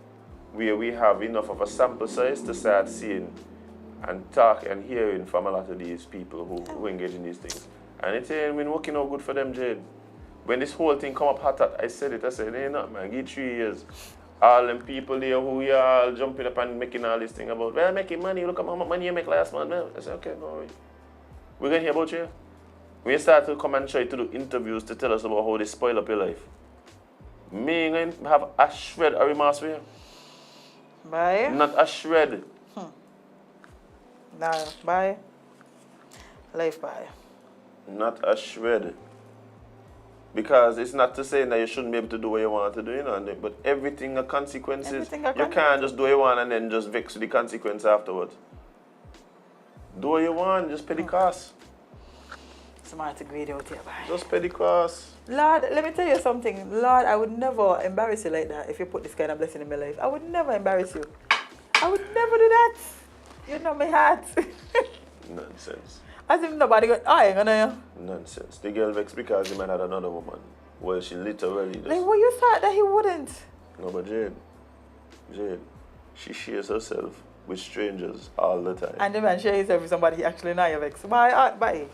where we have enough of a sample size to start seeing and talk and hearing from a lot of these people who engage in these things. And it's been working out good for them, Jade. When this whole thing come up hot, I said, hey, not man, give 3 years. All them people there who you all jumping up and making all this thing about, well, making money, look at how much money you make last month. Man. I said, okay, no worry. We're going to hear about you. When you start to come and try to do interviews to tell us about how they spoil up your life, me going to have a shred of remorse for you. Bye. Not a shred. Nah, bye. Life bye. Not a shred. Because it's not to say that you shouldn't be able to do what you want to do, you know, but everything are consequences. Everything are You can't just do what you want and then just vex with the consequence afterwards. Do what you want, just pay the cost. Smart to greedy out here, bye. Just pay the cost. Lord, let me tell you something. Lord, I would never embarrass you like that if you put this kind of blessing in my life. I would never embarrass you. I would never do that. You know my heart. Nonsense. As if nobody go, I ain't gonna. Nonsense. The girl vexed because he man had another woman. Well, she literally just... Like, what you thought that he wouldn't? No, but Jade, she shares herself with strangers all the time. And the man share himself with somebody he actually know you vex. Bye.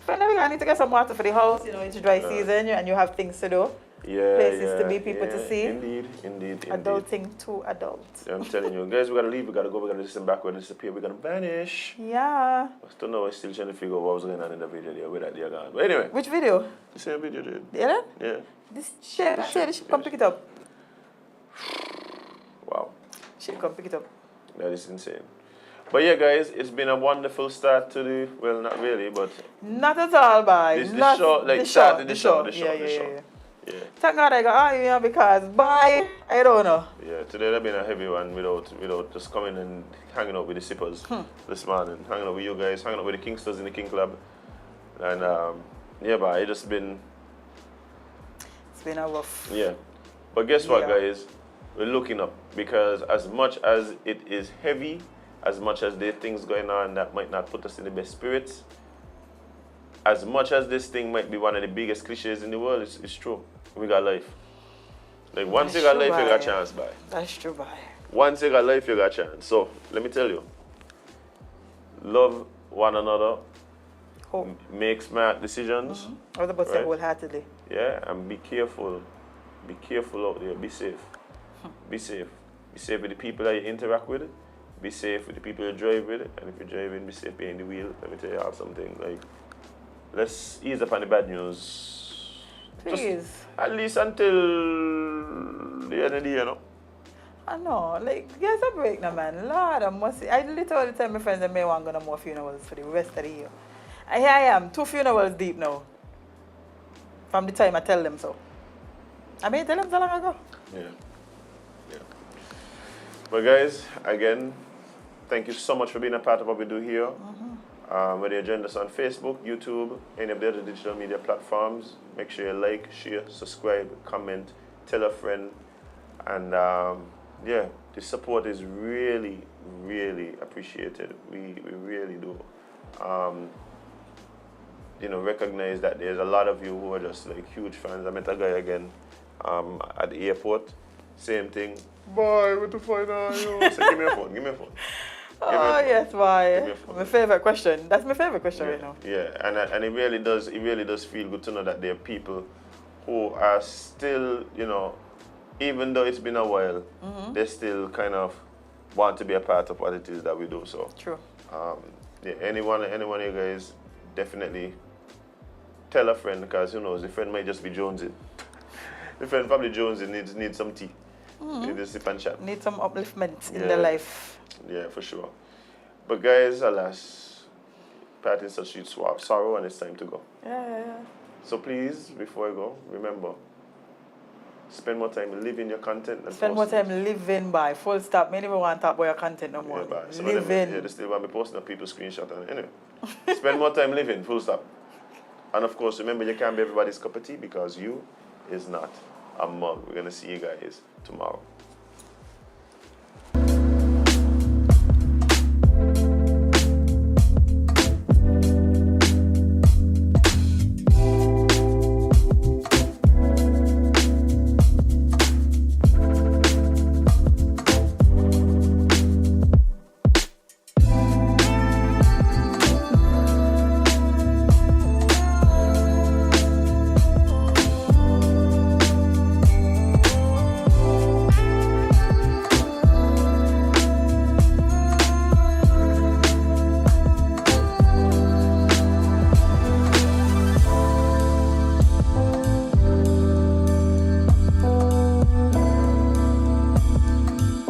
But now I need to get some water for the house, you know, it's dry season and you have things to do. Yeah, Places to be, people to see. Indeed. Adulting to adults. I'm telling you, guys, we gotta leave, we gotta go, we gotta listen back, we're gonna disappear, we're gonna vanish. Yeah. I still know, I'm still trying to figure out what was going on in the video there, where that they gone. But anyway, Which video? the same video, dude. Yeah? Yeah. This shit, come pick it up. Wow. Shit, come pick it up. That is insane. But yeah, guys, it's been a wonderful start to the, well, not really, but Not at all, bye. this Not show, like, the started the show. show. Yeah. Yeah. Thank God I got you here because bye. I don't know. Yeah, today has been a heavy one without just coming and hanging out with the sippers this morning, hanging out with you guys, hanging out with the Kingsters in the King Club. And yeah, but it just been, It's been a rough. yeah. But guess what, Yeah. guys? We're looking up because as much as it is heavy, as much as there are things going on that might not put us in the best spirits, as much as this thing might be one of the biggest cliches in the world, it's true. We got life. Like once That's you got true, life, you got bye. chance, bye. That's true, bye. Once you got life, you got chance. So let me tell you, love one another, Hope. make smart decisions. I was about to say Right. wholeheartedly. Yeah, and be careful. Be careful out there. Be safe. Be safe. Be safe with the people that you interact with. Be safe with the people you drive with. And if you're driving, be safe behind the wheel. Let me tell you all something. Like, let's ease up on the bad news. Please. Just at least until the end of the year, you know? I know, like, get a break now, man. Lord, I literally tell my friends that may want to go to more funerals for the rest of the year. And here I am, 2 funerals deep now. From the time I tell them so. I mean, tell them so long ago. Yeah. But guys, again, thank you so much for being a part of what we do here. Whether you join us on Facebook, YouTube, any of the other digital media platforms, make sure you like, share, subscribe, comment, tell a friend. And yeah, the support is really, really appreciated. We really do. You know, recognize that there's a lot of you who are just like huge fans. I met a guy again at the airport. Same thing. Boy, what to find out? Say, give me a phone. Give me a phone. Oh yes, why? Give me a phone. My favorite question. That's my favorite question right now. Yeah, and it really does feel good to know that there are people who are still, you know, even though it's been a while, they still kind of want to be a part of what it is that we do. So True. yeah, anyone of you guys, definitely tell a friend, because who knows, the friend might just be jonesing. The friend probably jonesing, needs some tea. Need to sip and chat. Need some upliftment in their life. Yeah, for sure. But guys, alas, parting such sweet sorrow, and it's time to go. Yeah. So please, before I go, remember, spend more time living your content than Spend more posting. time living by. Full stop. Me never want to talk about your content no more. Yeah, but some of them, Living. they still want me posting up people's screenshot. And anyway, spend more time living, full stop. And of course, remember, you can't be everybody's cup of tea, because you is not a mug. We're going to see you guys tomorrow.